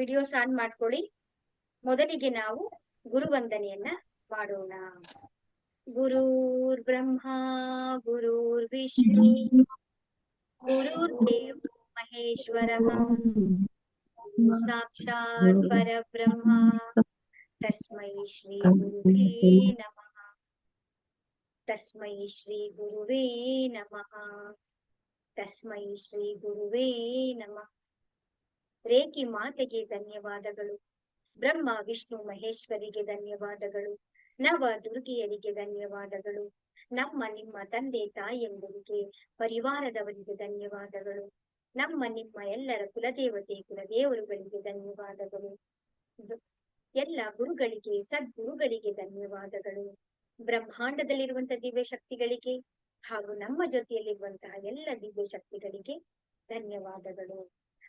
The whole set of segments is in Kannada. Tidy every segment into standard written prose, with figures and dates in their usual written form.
ವಿಡಿಯೋಸ್ ಆನ್ ಮಾಡ್ಕೊಳ್ಳಿ. ಮೊದಲಿಗೆ ನಾವು ಗುರುವಂದನೆಯನ್ನ ಮಾಡೋಣ. ಗುರುರ್ ಬ್ರಹ್ಮ ಗುರುರ್ ವಿಷ್ಣು ಗುರುರ್ ದೇವೋ ಮಹೇಶ್ವರಃ ಸಾಕ್ಷಾತ್ ಪರಬ್ರಹ್ಮ ತಸ್ಮೈ ಶ್ರೀ ಗುರುವೇ ನಮಃ. ತಸ್ಮೈ ಶ್ರೀ ಗುರುವೇ ನಮಃ. ತಸ್ಮೈ ಶ್ರೀ ಗುರುವೇ ನಮಃ. ರೇಖಿ ಮಾತೆಗೆ ಧನ್ಯವಾದಗಳು. ಬ್ರಹ್ಮ ವಿಷ್ಣು ಮಹೇಶ್ವರಿಗೆ ಧನ್ಯವಾದಗಳು. ನವ ದುರ್ಗಿಯರಿಗೆ ಧನ್ಯವಾದಗಳು. ನಮ್ಮ ನಿಮ್ಮ ತಂದೆ ತಾಯಿಯಂದರಿಗೆ, ಪರಿವಾರದವರಿಗೆ ಧನ್ಯವಾದಗಳು. ನಮ್ಮ ನಿಮ್ಮ ಎಲ್ಲರ ಕುಲದೇವತೆ ಕುಲದೇವರುಗಳಿಗೆ ಧನ್ಯವಾದಗಳು. ಎಲ್ಲ ಗುರುಗಳಿಗೆ ಸದ್ಗುರುಗಳಿಗೆ ಧನ್ಯವಾದಗಳು. ಬ್ರಹ್ಮಾಂಡದಲ್ಲಿರುವಂತಹ ದಿವ್ಯ ಶಕ್ತಿಗಳಿಗೆ ಹಾಗೂ ನಮ್ಮ ಜೊತೆಯಲ್ಲಿರುವಂತಹ ಎಲ್ಲ ದಿವ್ಯ ಶಕ್ತಿಗಳಿಗೆ ಧನ್ಯವಾದಗಳು.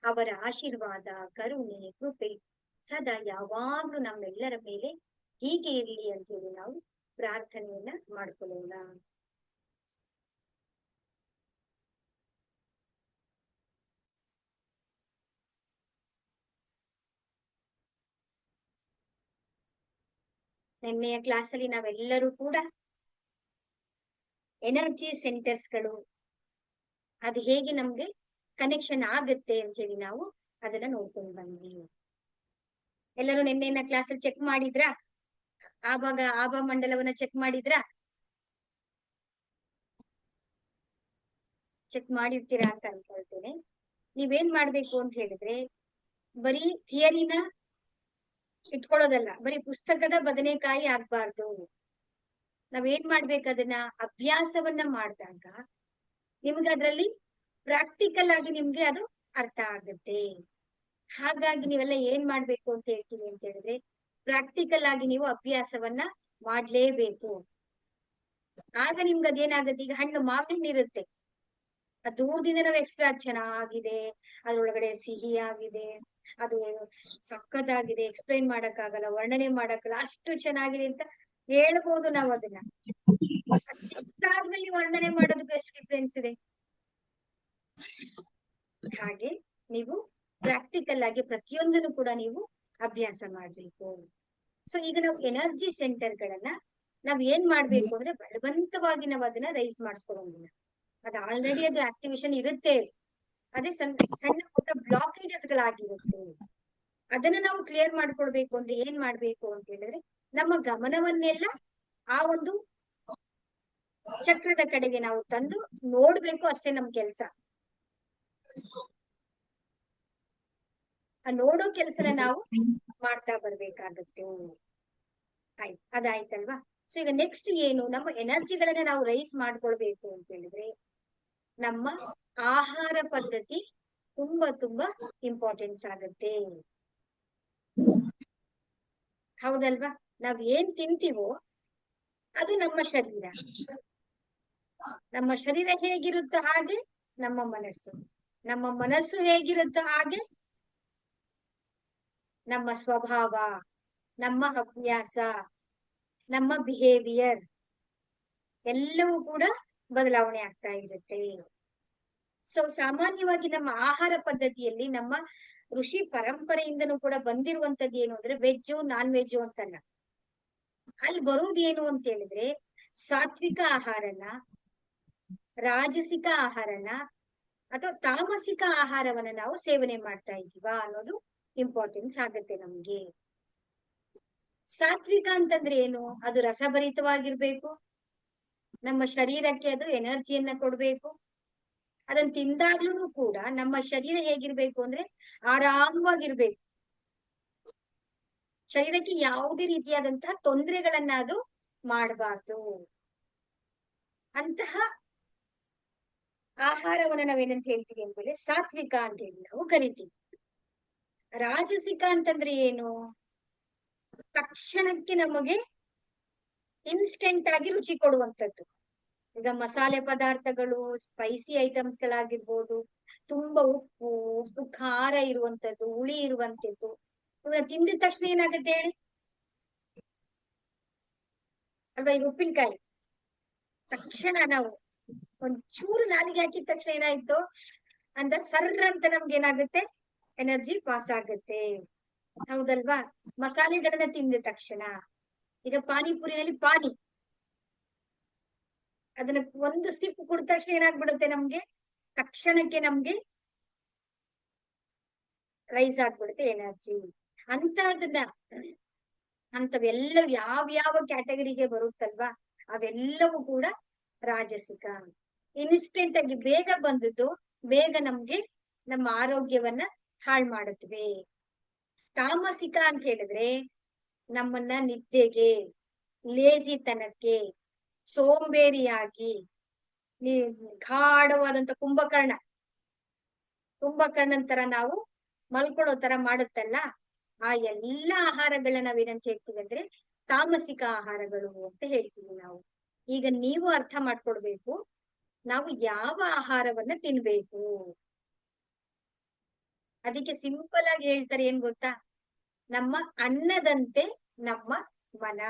ಅವರ ಆಶೀರ್ವಾದ, ಕರುಣೆ, ಕೃಪೆ ಸದಾ ಯಾವಾಗ್ಲೂ ನಮ್ಮೆಲ್ಲರ ಮೇಲೆ ಹೀಗೆ ಇರಲಿ ಅಂತೇಳಿ ನಾವು ಪ್ರಾರ್ಥನೆಯನ್ನ ಮಾಡ್ಕೊಳ್ಳೋಣ. ನಿನ್ನೆಯ ಕ್ಲಾಸಲ್ಲಿ ನಾವೆಲ್ಲರೂ ಕೂಡ ಎನರ್ಜಿ ಸೆಂಟರ್ಸ್ಗಳು ಅದು ಹೇಗೆ ನಮ್ಗೆ ಕನೆಕ್ಷನ್ ಆಗುತ್ತೆ ಅಂತ ಹೇಳಿ ನಾವು ಅದನ್ನ ನೋಡ್ಕೊಂಡು ಬಂದ್ವಿ. ಎಲ್ಲರೂ ನಿನ್ನೆಯ ಕ್ಲಾಸಲ್ಲಿ ಚೆಕ್ ಮಾಡಿದ್ರಾ? ಆಭಾ ಮಂಡಲವನ್ನ ಚೆಕ್ ಮಾಡಿದ್ರಾ? ಚೆಕ್ ಮಾಡಿರ್ತೀರಾ ಅಂತ ಅನ್ಕೊಳ್ತೇನೆ. ನೀವೇನ್ ಮಾಡ್ಬೇಕು ಅಂತ ಹೇಳಿದ್ರೆ, ಬರೀ ಥಿಯರಿನ ಇಟ್ಕೊಳ್ಳೋದಲ್ಲ, ಬರೀ ಪುಸ್ತಕದ ಬದನೆಕಾಯಿ ಆಗ್ಬಾರ್ದು. ನಾವೇನ್ ಮಾಡ್ಬೇಕು, ಅದನ್ನ ಅಭ್ಯಾಸವನ್ನ ಮಾಡಿದಾಗ ನಿಮ್ಗೆ ಅದ್ರಲ್ಲಿ ಪ್ರಾಕ್ಟಿಕಲ್ ಆಗಿ ನಿಮ್ಗೆ ಅದು ಅರ್ಥ ಆಗುತ್ತೆ. ಹಾಗಾಗಿ ನೀವೆಲ್ಲ ಏನ್ ಮಾಡ್ಬೇಕು ಅಂತ ಹೇಳ್ತೀವಿ ಅಂತ ಹೇಳಿದ್ರೆ, ಪ್ರಾಕ್ಟಿಕಲ್ ಆಗಿ ನೀವು ಅಭ್ಯಾಸವನ್ನ ಮಾಡ್ಲೇಬೇಕು. ಆಗ ನಿಮ್ಗೆ ಅದೇನಾಗುತ್ತೆ, ಈಗ ಹಣ್ಣು ಮಾವಿನ ಇರುತ್ತೆ, ಅದು ದೂರದಿಂದ ನಾವು ಎಕ್ಸ್ಪ್ಲೇನ್ ಚೆನ್ನಾಗಿದೆ, ಅದ್ರೊಳಗಡೆ ಸಿಹಿ ಆಗಿದೆ, ಅದು ಸಕ್ಕತ್ತಾಗಿದೆ, ಎಕ್ಸ್ಪ್ಲೈನ್ ಮಾಡಕ್ಕಾಗಲ್ಲ, ವರ್ಣನೆ ಮಾಡಕ್ಕಲ್ಲ, ಅಷ್ಟು ಚೆನ್ನಾಗಿದೆ ಅಂತ ಹೇಳ್ಬೋದು ನಾವು. ಅದನ್ನ ಆದ್ಮೇಲೆ ವರ್ಣನೆ ಮಾಡೋದಕ್ಕೆ ಎಷ್ಟು ಡಿಫ್ರೆನ್ಸ್ ಇದೆ. ಹಾಗೆ ನೀವು ಪ್ರಾಕ್ಟಿಕಲ್ ಆಗಿ ಪ್ರತಿಯೊಂದನ್ನು ಕೂಡ ನೀವು ಅಭ್ಯಾಸ ಮಾಡ್ಬೇಕು. ಸೊ ಈಗ ನಾವು ಎನರ್ಜಿ ಸೆಂಟರ್ಗಳನ್ನ ನಾವ್ ಏನ್ ಮಾಡ್ಬೇಕು ಅಂದ್ರೆ, ಬಲವಂತವಾಗಿ ನಾವು ಅದನ್ನ ರೈಸ್ ಮಾಡಿಸ್ಕೊಳ್ಳೋದಿಲ್ಲ. ಅದು ಆಲ್ರೆಡಿ ಅದು ಆಕ್ಟಿವೇಶನ್ ಇರುತ್ತೆ. ಅದೇ ಸಣ್ಣ ಪುಟ್ಟ ಬ್ಲಾಕೇಜಸ್ ಗಳಾಗಿರುತ್ತೆ. ಅದನ್ನ ನಾವು ಕ್ಲಿಯರ್ ಮಾಡ್ಕೊಳ್ಬೇಕು ಅಂದ್ರೆ ಏನ್ ಮಾಡ್ಬೇಕು ಅಂತ ಹೇಳಿದ್ರೆ, ನಮ್ಮ ಗಮನವನ್ನೆಲ್ಲ ಆ ಒಂದು ಚಕ್ರದ ಕಡೆಗೆ ನಾವು ತಂದು ನೋಡ್ಬೇಕು, ಅಷ್ಟೇ ನಮ್ ಕೆಲ್ಸ. ಆ ನೋಡೋ ಕೆಲ್ಸನ ನಾವು ಮಾಡ್ತಾ ಬರ್ಬೇಕಾಗತ್ತೆ. ಆಯ್ತು, ಅದಾಯ್ತಲ್ವಾ? ಸೊ ಈಗ ನೆಕ್ಸ್ಟ್ ಏನು, ನಮ್ಮ ಎನರ್ಜಿಗಳನ್ನ ನಾವು ರೈಸ್ ಮಾಡ್ಕೊಳ್ಬೇಕು ಅಂತ ಹೇಳಿದ್ರೆ, ನಮ್ಮ ಆಹಾರ ಪದ್ಧತಿ ತುಂಬಾ ತುಂಬಾ ಇಂಪಾರ್ಟೆನ್ಸ್ ಆಗತ್ತೆ. ಹೌದಲ್ವಾ? ನಾವ್ ಏನ್ ತಿಂತೀವೋ ಅದು ನಮ್ಮ ಶರೀರ. ನಮ್ಮ ಶರೀರ ಹೇಗಿರುತ್ತೋ ಹಾಗೆ ನಮ್ಮ ಮನಸ್ಸು, ನಮ್ಮ ಮನಸ್ಸು ಹೇಗಿರುತ್ತೋ ಹಾಗೆ ನಮ್ಮ ಸ್ವಭಾವ, ನಮ್ಮ ಅಭ್ಯಾಸ, ನಮ್ಮ ಬಿಹೇವಿಯರ್ ಎಲ್ಲವೂ ಕೂಡ ಬದಲಾವಣೆ ಆಗ್ತಾ ಇರುತ್ತೆ. ಸೊ ಸಾಮಾನ್ಯವಾಗಿ ನಮ್ಮ ಆಹಾರ ಪದ್ಧತಿಯಲ್ಲಿ ನಮ್ಮ ಋಷಿ ಪರಂಪರೆಯಿಂದನೂ ಕೂಡ ಬಂದಿರುವಂತದ್ದು ಏನು ಅಂದ್ರೆ, ವೆಜ್ಜು ನಾನ್ ವೆಜ್ಜು ಅಂತಲ್ಲ. ಅಲ್ಲಿ ಬರುವುದೇನು ಅಂತ ಹೇಳಿದ್ರೆ, ಸಾತ್ವಿಕ ಆಹಾರನ, ರಾಜಸಿಕ ಆಹಾರನ ಅಥವಾ ತಾಮಸಿಕ ಆಹಾರವನ್ನ ನಾವು ಸೇವನೆ ಮಾಡ್ತಾ ಇದೀವಾ ಅನ್ನೋದು ಇಂಪಾರ್ಟೆನ್ಸ್ ಆಗತ್ತೆ ನಮ್ಗೆ. ಸಾತ್ವಿಕ ಅಂತಂದ್ರೆ ಏನು? ಅದು ರಸಭರಿತವಾಗಿರ್ಬೇಕು, ನಮ್ಮ ಶರೀರಕ್ಕೆ ಅದು ಎನರ್ಜಿಯನ್ನ ಕೊಡ್ಬೇಕು. ಅದನ್ನ ತಿಂದಾಗ್ಲೂ ಕೂಡ ನಮ್ಮ ಶರೀರ ಹೇಗಿರ್ಬೇಕು ಅಂದ್ರೆ ಆರಾಮವಾಗಿರ್ಬೇಕು. ಶರೀರಕ್ಕೆ ಯಾವುದೇ ರೀತಿಯಾದಂತಹ ತೊಂದರೆಗಳನ್ನ ಅದು ಮಾಡಬಾರ್ದು. ಅಂತಹ ಆಹಾರವನ್ನ ನಾವೇನಂತ ಹೇಳ್ತೀವಿ ಅಂದ್ರೆ ಸಾತ್ವಿಕ ಅಂತ ಹೇಳಿ ನಾವು ಕರಿತೀವಿ. ರಾಜಸಿಕ ಅಂತಂದ್ರೆ ಏನು? ತಕ್ಷಣಕ್ಕೆ ನಮಗೆ ಇನ್ಸ್ಟೆಂಟ್ ಆಗಿ ರುಚಿ ಕೊಡುವಂಥದ್ದು. ಈಗ ಮಸಾಲೆ ಪದಾರ್ಥಗಳು, ಸ್ಪೈಸಿ ಐಟಮ್ಸ್ ಗಳಾಗಿರ್ಬೋದು, ತುಂಬಾ ಉಪ್ಪು ಖಾರ ಇರುವಂತದ್ದು, ಹುಳಿ ಇರುವಂತದ್ದು, ಇವನ್ನ ತಿಂದಿದ ತಕ್ಷಣ ಏನಾಗುತ್ತೆ ಹೇಳಿ ಅಲ್ವಾ? ಈಗ ಉಪ್ಪಿನಕಾಯಿ ತಕ್ಷಣ ನಾವು ಒಂಚೂರು ನಾಲಿಗೆ ಹಾಕಿದ ತಕ್ಷಣ ಏನಾಯ್ತು ಅಂತ ಸರ್ರ ಅಂತ ನಮ್ಗೆ ಏನಾಗುತ್ತೆ, ಎನರ್ಜಿ ಪಾಸ್ ಆಗುತ್ತೆ. ಹೌದಲ್ವಾ? ಮಸಾಲೆಗಳನ್ನ ತಿಂದ ತಕ್ಷಣ, ಈಗ ಪಾನಿಪುರಿನಲ್ಲಿ ಪಾನಿ, ಅದನ್ನ ಒಂದು ಸಿಪ್ ಕುಡಿದ ತಕ್ಷಣ ಏನಾಗ್ಬಿಡುತ್ತೆ ನಮ್ಗೆ, ತಕ್ಷಣಕ್ಕೆ ನಮ್ಗೆ ರೈಸ್ ಆಗ್ಬಿಡುತ್ತೆ ಎನರ್ಜಿ. ಅಂತದನ್ನ ಅಂತವೆಲ್ಲವೂ ಯಾವ ಕ್ಯಾಟಗರಿಗೆ ಬರುತ್ತಲ್ವಾ, ಅವೆಲ್ಲವೂ ಕೂಡ ರಾಜಸಿಕ. ಇನ್ಸ್ಟೆಂಟ್ ಆಗಿ ಬೇಗ ಬಂದದ್ದು ಬೇಗ ನಮ್ಗೆ ನಮ್ಮ ಆರೋಗ್ಯವನ್ನ ಹಾಳು ಮಾಡುತ್ತವೆ. ತಾಮಸಿಕ ಅಂತ ಹೇಳಿದ್ರೆ ನಮ್ಮನ್ನ ನಿದ್ದೆಗೆ, ಲೇಜಿತನಕ್ಕೆ, ಸೋಂಬೇರಿಯಾಗಿ, ಗಾಢವಾದಂತ ಕುಂಭಕರ್ಣನ್ ತರ ನಾವು ಮಲ್ಕೊಳ್ಳೋ ತರ ಮಾಡುತ್ತಲ್ಲ, ಆ ಎಲ್ಲಾ ಆಹಾರಗಳನ್ನ ನಾವೇನಂತ ಹೇಳ್ತೀವಿ ಅಂದ್ರೆ ತಾಮಸಿಕ ಆಹಾರಗಳು ಅಂತ ಹೇಳ್ತೀವಿ ನಾವು. ಈಗ ನೀವು ಅರ್ಥ ಮಾಡ್ಕೊಡ್ಬೇಕು, ನಾವು ಯಾವ ಆಹಾರವನ್ನ ತಿನ್ಬೇಕು. ಅದಕ್ಕೆ ಸಿಂಪಲ್ ಆಗಿ ಹೇಳ್ತಾರೆ, ಏನ್ ಗೊತ್ತಾ, ನಮ್ಮ ಅನ್ನದಂತೆ ನಮ್ಮ ಮನ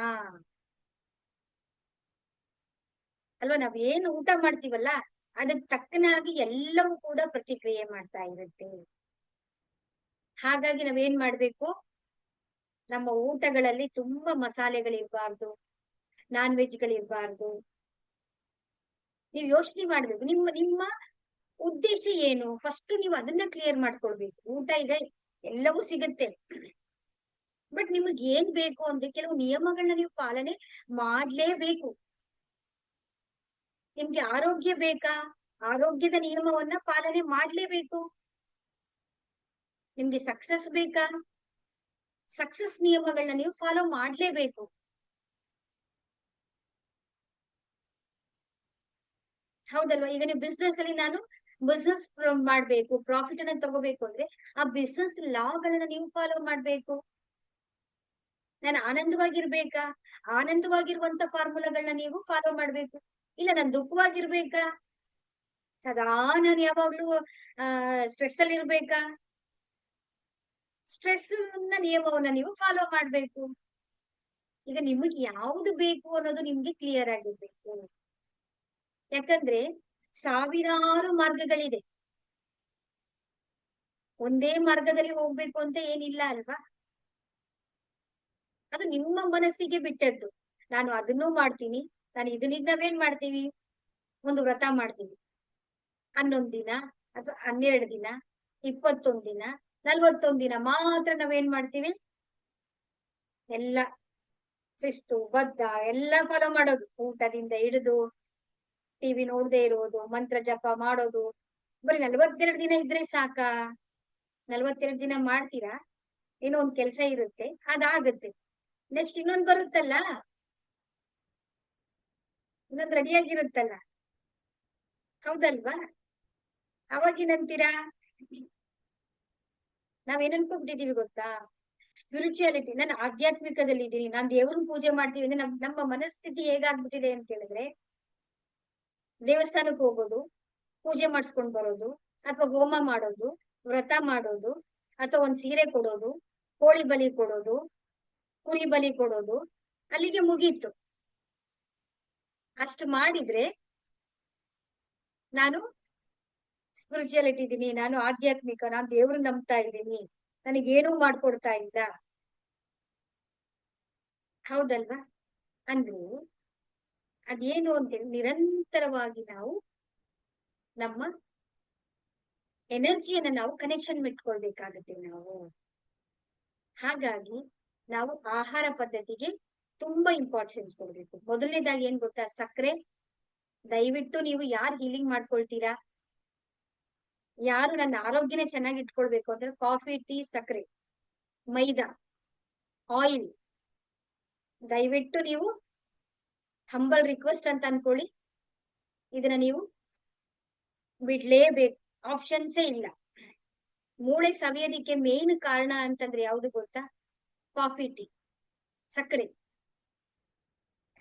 ಅಲ್ವಾ. ನಾವ್ ಏನು ಊಟ ಮಾಡ್ತೀವಲ್ಲ, ಅದಕ್ ತಕ್ಕನಾಗಿ ಎಲ್ಲವೂ ಕೂಡ ಪ್ರತಿಕ್ರಿಯೆ ಮಾಡ್ತಾ ಇರುತ್ತೆ. ಹಾಗಾಗಿ ನಾವೇನ್ ಮಾಡ್ಬೇಕು, ನಮ್ಮ ಊಟಗಳಲ್ಲಿ ತುಂಬಾ ಮಸಾಲೆಗಳಿರ್ಬಾರ್ದು, ನಾನ್ ವೆಜ್ಗಳಿರ್ಬಾರ್ದು. ನೀವ್ ಯೋಚನೆ ಮಾಡ್ಬೇಕು, ನಿಮ್ಮ ನಿಮ್ಮ ಉದ್ದೇಶ ಏನು ಫಸ್ಟ್ ನೀವು ಅದನ್ನ ಕ್ಲಿಯರ್ ಮಾಡ್ಕೊಳ್ಬೇಕು. ಊಟ ಈಗ ಎಲ್ಲವೂ ಸಿಗುತ್ತೆ, ಬಟ್ ನಿಮಗ್ ಏನ್ ಬೇಕು ಅಂದ್ರೆ ಕೆಲವು ನಿಯಮಗಳನ್ನ ನೀವು ಪಾಲನೆ ಮಾಡ್ಲೇಬೇಕು. ನಿಮ್ಗೆ ಆರೋಗ್ಯ ಬೇಕಾ, ಆರೋಗ್ಯದ ನಿಯಮವನ್ನ ಪಾಲನೆ ಮಾಡ್ಲೇಬೇಕು. ನಿಮ್ಗೆ ಸಕ್ಸಸ್ ಬೇಕಾ, ಸಕ್ಸಸ್ ನಿಯಮಗಳನ್ನ ನೀವು ಫಾಲೋ ಮಾಡ್ಲೇಬೇಕು. ಹೌದಲ್ವಾ? ಈಗ ನೀವು ಬಿಸ್ನೆಸ್ ಅಲ್ಲಿ ನಾನು ಬಿಸ್ನೆಸ್ ಮಾಡ್ಬೇಕು, ಪ್ರಾಫಿಟ್ ಅನ್ನ ತಗೋಬೇಕು ಅಂದ್ರೆ ಆ ಬಿಸ್ನೆಸ್ ಲಾಗಳನ್ನ ನೀವು ಫಾಲೋ ಮಾಡ್ಬೇಕು. ನಾನು ಆನಂದವಾಗಿರ್ಬೇಕಾ, ಆನಂದವಾಗಿರುವಂತ ಫಾರ್ಮುಲಾಗಳನ್ನ ನೀವು ಫಾಲೋ ಮಾಡ್ಬೇಕು. ಇಲ್ಲ ನಾನು ದುಃಖವಾಗಿರ್ಬೇಕಾ, ಸದಾ ನಾನು ಯಾವಾಗ್ಲೂ ಸ್ಟ್ರೆಸ್ ಅಲ್ಲಿ ಇರ್ಬೇಕಾ, ಸ್ಟ್ರೆಸ್ ನಿಯಮವನ್ನ ನೀವು ಫಾಲೋ ಮಾಡ್ಬೇಕು. ಈಗ ನಿಮಗೆ ಯಾವ್ದು ಬೇಕು ಅನ್ನೋದು ನಿಮ್ಗೆ ಕ್ಲಿಯರ್ ಆಗಿರ್ಬೇಕು. ಯಾಕಂದ್ರೆ ಸಾವಿರಾರು ಮಾರ್ಗಗಳಿದೆ, ಒಂದೇ ಮಾರ್ಗದಲ್ಲಿ ಹೋಗ್ಬೇಕು ಅಂತ ಏನಿಲ್ಲ ಅಲ್ವಾ. ಅದು ನಿಮ್ಮ ಮನಸ್ಸಿಗೆ ಬಿಟ್ಟದ್ದು. ನಾನು ಅದನ್ನೂ ಮಾಡ್ತೀನಿ, ನಾನು ಇದನ್ನ ನಾವೇನ್ ಮಾಡ್ತೀವಿ, ಒಂದು ವ್ರತ ಮಾಡ್ತೀವಿ, 11 ದಿನ ಅಥವಾ 12 ದಿನ, 21 ದಿನ, 41 ದಿನ ಮಾತ್ರ ನಾವೇನ್ ಮಾಡ್ತೀವಿ, ಎಲ್ಲ ಶಿಸ್ತು ಬದ್ಧ ಎಲ್ಲ ಫಾಲೋ ಮಾಡೋದು. ಊಟದಿಂದ ಹಿಡಿದು ಟಿವಿ ನೋಡದೆ ಇರೋದು, ಮಂತ್ರ ಜಪ ಮಾಡೋದು. ಬರೀ 42 ದಿನ ಇದ್ರೆ ಸಾಕಾ? 42 ದಿನ ಮಾಡ್ತೀರಾ, ಏನೋ ಒಂದ್ ಕೆಲ್ಸ ಇರುತ್ತೆ, ಅದಾಗತ್ತೆ. ನೆಕ್ಸ್ಟ್ ಇನ್ನೊಂದ್ ಬರುತ್ತಲ್ಲ, ಇನ್ನೊಂದ್ ರೆಡಿಯಾಗಿರುತ್ತಲ್ಲ, ಹೌದಲ್ವಾ? ಅವಾಗಿನಂತೀರಾ ನಾವೇನ್ ಅನ್ಕೊಂಡ್ಬಿಟ್ಟಿದೀವಿ ಗೊತ್ತಾ, ಸ್ಪಿರಿಚುಯಾಲಿಟಿ, ನಾನು ಆಧ್ಯಾತ್ಮಿಕದಲ್ಲಿ ಇದ್ದೀನಿ, ನಾನ್ ದೇವ್ರನ್ನ ಪೂಜೆ ಮಾಡ್ತೀವಿ ಅಂದ್ರೆ ನಮ್ಮ ಮನಸ್ಥಿತಿ ಹೇಗಾಗ್ಬಿಟ್ಟಿದೆ ಅಂತ ಹೇಳಿದ್ರೆ, ದೇವಸ್ಥಾನಕ್ಕೆ ಹೋಗೋದು, ಪೂಜೆ ಮಾಡಿಸ್ಕೊಂಡ್ ಬರೋದು, ಅಥವಾ ಹೋಮ ಮಾಡೋದು, ವ್ರತ ಮಾಡೋದು, ಅಥವಾ ಒಂದ್ ಸೀರೆ ಕೊಡೋದು, ಕೋಳಿ ಬಲಿ ಕೊಡೋದು, ಕುರಿ ಬಲಿ ಕೊಡೋದು, ಅಲ್ಲಿಗೆ ಮುಗೀತು. ಅಷ್ಟು ಮಾಡಿದ್ರೆ ನಾನು ಸ್ಪಿರಿಚುಯಾಲಿಟಿ ಇದ್ದೀನಿ, ನಾನು ಆಧ್ಯಾತ್ಮಿಕ, ನಾನು ದೇವ್ರನ್ನ ನಂಬ್ತಾ ಇದ್ದೀನಿ, ನನಗೇನೂ ಮಾಡ್ಕೊಡ್ತಾ ಇಲ್ಲ. ಹೌದಲ್ವಾ? ಅಂದ್ರೆ ಅದೇನು ಅಂತೇಳಿ ನಿರಂತರವಾಗಿ ನಾವು ನಮ್ಮ ಎನರ್ಜಿಯನ್ನ ನಾವು ಕನೆಕ್ಷನ್ ಇಟ್ಕೊಳ್ಬೇಕಾಗತ್ತೆ ನಾವು. ಹಾಗಾಗಿ ನಾವು ಆಹಾರ ಪದ್ಧತಿಗೆ ತುಂಬಾ ಇಂಪಾರ್ಟೆನ್ಸ್ ಕೊಡ್ಬೇಕು. ಮೊದಲನೇದಾಗಿ ಏನ್ ಗೊತ್ತಾ, ಸಕ್ಕರೆ. ದಯವಿಟ್ಟು ನೀವು ಯಾರು ಹೀಲಿಂಗ್ ಮಾಡ್ಕೊಳ್ತೀರಾ, ಯಾರು ನನ್ನ ಆರೋಗ್ಯನ ಚೆನ್ನಾಗಿ ಇಟ್ಕೊಳ್ಬೇಕು ಅಂದ್ರೆ ಕಾಫಿ, ಟೀ, ಸಕ್ಕರೆ, ಮೈದಾ, ಆಯಿಲ್, ದಯವಿಟ್ಟು ನೀವು ಹಂಬಲ್ ರಿಕ್ವೆಸ್ಟ್ ಅಂತ ಅನ್ಕೊಳ್ಳಿ, ಇದನ್ನ ನೀವು ಬಿಡ್ಲೇಬೇಕು, ಆಪ್ಷನ್ಸೇ ಇಲ್ಲ. ಮೂಳೆ ಸವಿಯೋದಿಕ್ಕೆ ಮೇನ್ ಕಾರಣ ಅಂತಂದ್ರೆ ಯಾವ್ದು ಗೊತ್ತಾ, ಕಾಫಿ, ಟೀ, ಸಕ್ಕರೆ.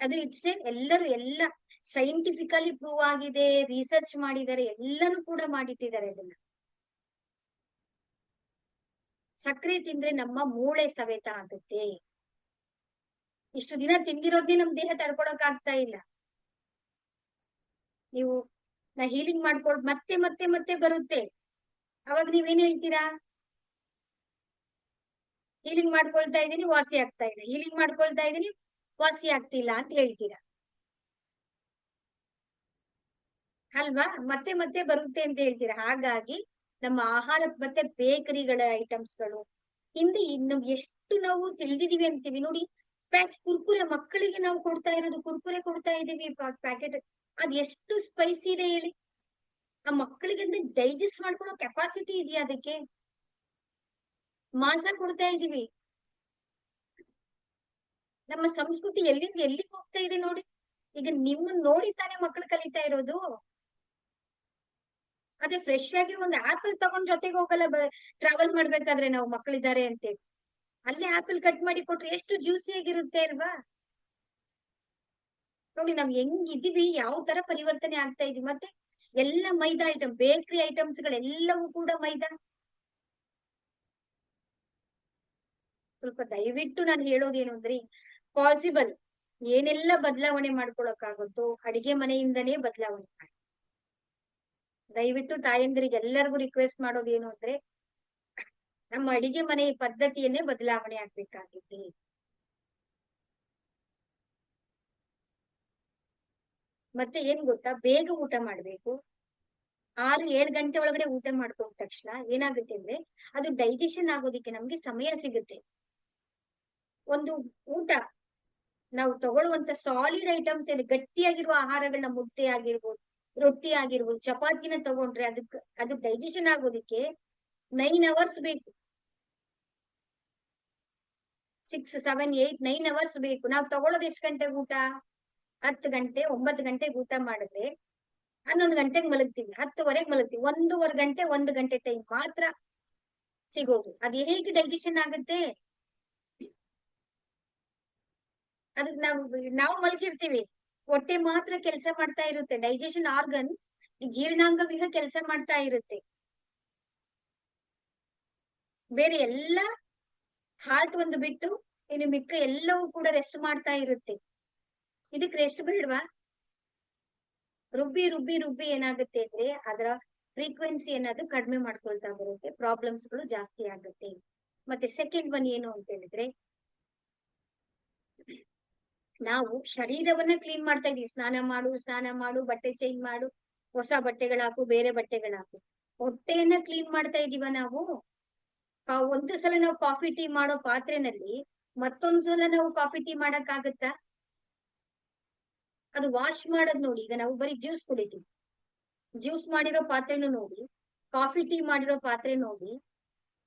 ಅದು ಎಲ್ಲರೂ ಎಲ್ಲ ಸೈಂಟಿಫಿಕಲಿ ಪ್ರೂವ್ ಆಗಿದೆ, ರಿಸರ್ಚ್ ಮಾಡಿದ್ದಾರೆ, ಎಲ್ಲಾನು ಕೂಡ ಮಾಡಿಟ್ಟಿದ್ದಾರೆ ಅದನ್ನ. ಸಕ್ಕರೆ ತಿಂದ್ರೆ ನಮ್ಮ ಮೂಳೆ ಸವೆತ ಆಗುತ್ತೆ. ಇಷ್ಟು ದಿನ ತಿಂದಿರೋದ್ನೇ ನಮ್ ದೇಹ ತಡ್ಕೊಳಕ್ ಆಗ್ತಾ ಇಲ್ಲ. ನೀವು ನಾ ಹೀಲಿಂಗ್ ಮಾಡ್ಕೊಳ್ ಮತ್ತೆ ಮತ್ತೆ ಮತ್ತೆ ಬರುತ್ತೆ, ಅವಾಗ ನೀವೇನ್ ಹೇಳ್ತೀರಾ, ಹೀಲಿಂಗ್ ಮಾಡ್ಕೊಳ್ತಾ ಇದೀನಿ, ವಾಸಿ ಆಗ್ತಾ ಇದೆ, ಹೀಲಿಂಗ್ ಮಾಡ್ಕೊಳ್ತಾ ಇದೀನಿ, ವಾಸಿ ಆಗ್ತಿಲ್ಲ ಅಂತ ಹೇಳ್ತೀರಾ ಅಲ್ವಾ? ಮತ್ತೆ ಮತ್ತೆ ಬರುತ್ತೆ ಅಂತ ಹೇಳ್ತೀರಾ. ಹಾಗಾಗಿ ನಮ್ಮ ಆಹಾರ ಮತ್ತೆ ಬೇಕರಿಗಳ ಐಟಮ್ಸ್ಗಳು ಹಿಂದೆ ಇನ್ನು ಎಷ್ಟು ನಾವು ತಿಳಿದಿದೀವಿ ಅಂತೀವಿ ನೋಡಿ. ಕುರ್ಕುರೆ ಮಕ್ಕಳಿಗೆ ನಾವು ಕೊಡ್ತಾ ಇರೋದು, ಕುರ್ಕುರೆ ಕೊಡ್ತಾ ಇದೀವಿ ಪ್ಯಾಕೆಟ್, ಅದ್ ಎಷ್ಟು ಸ್ಪೈಸಿ ಇದೆ ಹೇಳಿ. ಆ ಮಕ್ಕಳಿಗೆ ಡೈಜೆಸ್ಟ್ ಮಾಡ್ಕೊಳ್ಳೋ ಕೆಪಾಸಿಟಿ ಇದೆಯಾ ಅದಕ್ಕೆ? ಮಾಂಸ ಕೊಡ್ತಾ ಇದೀವಿ. ನಮ್ಮ ಸಂಸ್ಕೃತಿ ಎಲ್ಲಿಂದ ಎಲ್ಲಿಗೆ ಹೋಗ್ತಾ ಇದೆ ನೋಡಿ. ಈಗ ನಿಮ್ಮನ್ನ ನೋಡಿ ತಾನೇ ಮಕ್ಕಳು ಕಲಿತಾ ಇರೋದು. ಅದೇ ಫ್ರೆಶ್ ಆಗಿ ಒಂದು ಆಪಲ್ ತಗೊಂಡ್ ಜೊತೆಗೆ ಹೋಗಲ್ಲ ಟ್ರಾವೆಲ್ ಮಾಡ್ಬೇಕಾದ್ರೆ ನಾವು ಮಕ್ಕಳಿದ್ದಾರೆ ಅಂತೇಳಿ. ಅಲ್ಲಿ ಆಪಲ್ ಕಟ್ ಮಾಡಿ ಕೊಟ್ರೆ ಎಷ್ಟು ಜ್ಯೂಸಿ ಆಗಿರುತ್ತೆ ಅಲ್ವಾ? ನೋಡಿ ನಾವ್ ಹೆಂಗಿದೀವಿ, ಯಾವ ತರ ಪರಿವರ್ತನೆ ಆಗ್ತಾ ಇದೀವಿ. ಮತ್ತೆ ಎಲ್ಲ ಮೈದಾ ಐಟಮ್, ಬೇಕರಿ ಐಟಮ್ಸ್ ಗಳೆಲ್ಲವೂ ಕೂಡ ಮೈದಾ. ಸ್ವಲ್ಪ ದಯವಿಟ್ಟು ನಾನು ಹೇಳೋದೇನು ಅಂದ್ರೆ, ಪಾಸಿಬಲ್ ಏನೆಲ್ಲ ಬದಲಾವಣೆ ಮಾಡ್ಕೊಳಕ್ಕಾಗುತ್ತೋ ಅಡಿಗೆ ಮನೆಯಿಂದನೇ ಬದಲಾವಣೆ ಮಾಡಿ. ದಯವಿಟ್ಟು ತಾಯಂದಿರಿಗೆ ಎಲ್ಲರಿಗೂ ರಿಕ್ವೆಸ್ಟ್ ಮಾಡೋದೇನು ಅಂದ್ರೆ, ನಮ್ಮ ಅಡಿಗೆ ಮನೆ ಪದ್ಧತಿಯನ್ನೇ ಬದಲಾವಣೆ ಆಗ್ಬೇಕಾಗಿದೆ. ಮತ್ತೆ ಏನ್ ಗೊತ್ತಾ, ಬೇಗ ಊಟ ಮಾಡ್ಬೇಕು. 6-7 ಗಂಟೆ ಒಳಗಡೆ ಊಟ ಮಾಡ್ಕೊಂಡ ತಕ್ಷಣ ಏನಾಗುತ್ತೆ ಅಂದ್ರೆ, ಅದು ಡೈಜೆಷನ್ ಆಗೋದಿಕ್ಕೆ ನಮ್ಗೆ ಸಮಯ ಸಿಗುತ್ತೆ. ಒಂದು ಊಟ ನಾವು ತಗೊಳ್ಳುವಂತ ಸಾಲಿಡ್ ಐಟಮ್ಸ್ ಏನು, ಗಟ್ಟಿಯಾಗಿರುವ ಆಹಾರಗಳನ್ನ, ಮುದ್ದೆ ಆಗಿರ್ಬೋದು, ರೊಟ್ಟಿ ಆಗಿರ್ಬೋದು, ಚಪಾತಿನ ತಗೊಂಡ್ರೆ ಅದು ಡೈಜೆಷನ್ ಆಗೋದಿಕ್ಕೆ 9 ಅವರ್ಸ್ ಬೇಕು. 6, 7, 8, 9 ಅವರ್ಸ್ ಬೇಕು. ನಾವು ತಗೊಳ್ಳೋದು ಎಷ್ಟು ಗಂಟೆಗೆ ಊಟ? 10 ಗಂಟೆ 9 ಗಂಟೆಗೆ ಊಟ ಮಾಡಿದ್ರೆ 11 ಗಂಟೆಗೆ ಮಲಗ್ತೀವಿ, 10ವರೆಗೆ ಮಲಗ್ತೀವಿ. 1.5 ಗಂಟೆ 1 ಗಂಟೆ ಟೈಮ್ ಮಾತ್ರ ಸಿಗೋದು. ಅದು ಹೇಗೆ ಡೈಜೆಷನ್ ಆಗುತ್ತೆ? ಅದಕ್ಕೆ ನಾವು ಮಲಗಿರ್ತೀವಿ, ಹೊಟ್ಟೆ ಮಾತ್ರ ಕೆಲಸ ಮಾಡ್ತಾ ಇರುತ್ತೆ. ಡೈಜೆಷನ್ ಆರ್ಗನ್, ಜೀರ್ಣಾಂಗವೀಗ ಕೆಲಸ ಮಾಡ್ತಾ ಇರುತ್ತೆ. ಬೇರೆ ಎಲ್ಲ ಹಾರ್ಟ್ ಒಂದು ಬಿಟ್ಟು ಇನ್ನು ಮಿಕ್ಕ ಎಲ್ಲವೂ ಕೂಡ ರೆಸ್ಟ್ ಮಾಡ್ತಾ ಇರುತ್ತೆ. ಇದಕ್ಕೆ ರೆಸ್ಟ್ ಬೇಡವಾ? ರುಬ್ಬಿ ರುಬ್ಬಿ ರುಬ್ಬಿ ಏನಾಗುತ್ತೆ ಅಂದ್ರೆ ಅದರ ಫ್ರೀಕ್ವೆನ್ಸಿ ಅನ್ನೋದು ಕಡಿಮೆ ಮಾಡ್ಕೊಳ್ತಾ ಬರುತ್ತೆ, ಪ್ರಾಬ್ಲಮ್ಸ್ ಗಳು ಜಾಸ್ತಿ ಆಗುತ್ತೆ. ಮತ್ತೆ ಸೆಕೆಂಡ್ ಒನ್ ಏನು ಅಂತ ಹೇಳಿದ್ರೆ, ನಾವು ಶರೀರವನ್ನ ಕ್ಲೀನ್ ಮಾಡ್ತಾ ಇದೀವಿ. ಸ್ನಾನ ಮಾಡು, ಬಟ್ಟೆ ಚೇಂಜ್ ಮಾಡು, ಹೊಸ ಬಟ್ಟೆಗಳಾಕು, ಬೇರೆ ಬಟ್ಟೆಗಳಾಕು. ಹೊಟ್ಟೆಯನ್ನ ಕ್ಲೀನ್ ಮಾಡ್ತಾ ಇದೀವ ನಾವು? ಒಂದು ಸಲ ನಾವು ಕಾಫಿ ಟೀ ಮಾಡೋ ಪಾತ್ರೆನಲ್ಲಿ ಮತ್ತೊಂದ್ ಸಲ ನಾವು ಕಾಫಿ ಟೀ ಮಾಡಕ್ ಆಗತ್ತಾ? ಅದು ವಾಶ್ ಮಾಡೋದ್ ನೋಡಿ. ಈಗ ನಾವು ಬರೀ ಜ್ಯೂಸ್ ಕುಡಿತೀವಿ, ಜ್ಯೂಸ್ ಮಾಡಿರೋ ಪಾತ್ರೆನೂ ನೋಡಿ, ಕಾಫಿ ಟೀ ಮಾಡಿರೋ ಪಾತ್ರೆ ನೋಡಿ,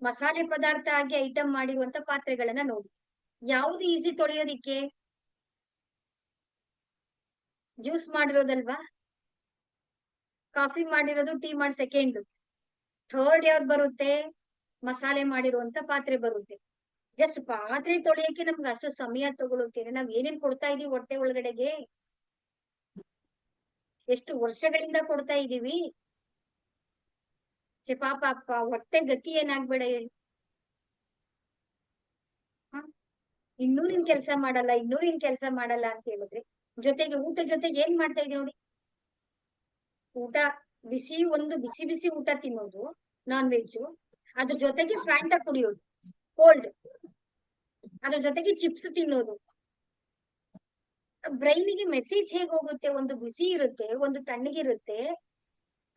ಮಸಾಲೆ ಪದಾರ್ಥ ಆಗಿ ಐಟಮ್ ಮಾಡಿರುವಂತ ಪಾತ್ರೆಗಳನ್ನ ನೋಡಿ. ಯಾವ್ದು ಈಸಿ ತೊಳೆಯೋದಿಕ್ಕೆ? ಜ್ಯೂಸ್ ಮಾಡಿರೋದಲ್ವಾ? ಕಾಫಿ ಮಾಡಿರೋದು, ಟೀ ಮಾಡಿ ಸೆಕೆಂಡ್. ಥರ್ಡ್ ಯಾವ್ದು ಬರುತ್ತೆ? ಮಸಾಲೆ ಮಾಡಿರುವಂತ ಪಾತ್ರೆ ಬರುತ್ತೆ. ಜಸ್ಟ್ ಪಾತ್ರೆ ತೊಳೆಯಕ್ಕೆ ನಮ್ಗೆ ಅಷ್ಟು ಸಮಯ ತಗೊಳುತ್ತೆ. ನಾವ್ ಏನೇನ್ ಕೊಡ್ತಾ ಇದೀವಿ ಹೊಟ್ಟೆ ಒಳಗಡೆಗೆ? ಎಷ್ಟು ವರ್ಷಗಳಿಂದ ಕೊಡ್ತಾ ಇದೀವಿ. ಪಾಪ ಅಪ್ಪ ಹೊಟ್ಟೆ ಗತಿ ಏನಾಗ್ಬೇಡ ಹೇಳಿ. ಇನ್ನೂ ನೀನ್ ಕೆಲ್ಸ ಮಾಡಲ್ಲ, ಇನ್ನೂ ನೀನ್ ಕೆಲ್ಸ ಮಾಡಲ್ಲ ಅಂತ ಹೇಳಿದ್ರೆ, ಜೊತೆಗೆ ಊಟ ಜೊತೆಗೆ ಏನ್ ಮಾಡ್ತಾ ಇದೀವಿ ನೋಡಿ. ಊಟ ಬಿಸಿ ಬಿಸಿ ಊಟ ತಿನ್ನೋದು, ನಾನ್ ವೆಜ್, ಅದ್ರ ಜೊತೆಗೆ ಫ್ಯಾಂಟಾ ಕುಡಿಯೋದು ಕೋಲ್ಡ್, ಅದ್ರ ಜೊತೆಗೆ ಚಿಪ್ಸ್ ತಿನ್ನೋದು. ಬ್ರೈನಿಗೆ ಮೆಸೇಜ್ ಹೇಗ್ ಹೋಗುತ್ತೆ? ಒಂದು ಬಿಸಿ ಇರುತ್ತೆ, ಒಂದು ತಣ್ಣಗಿರುತ್ತೆ.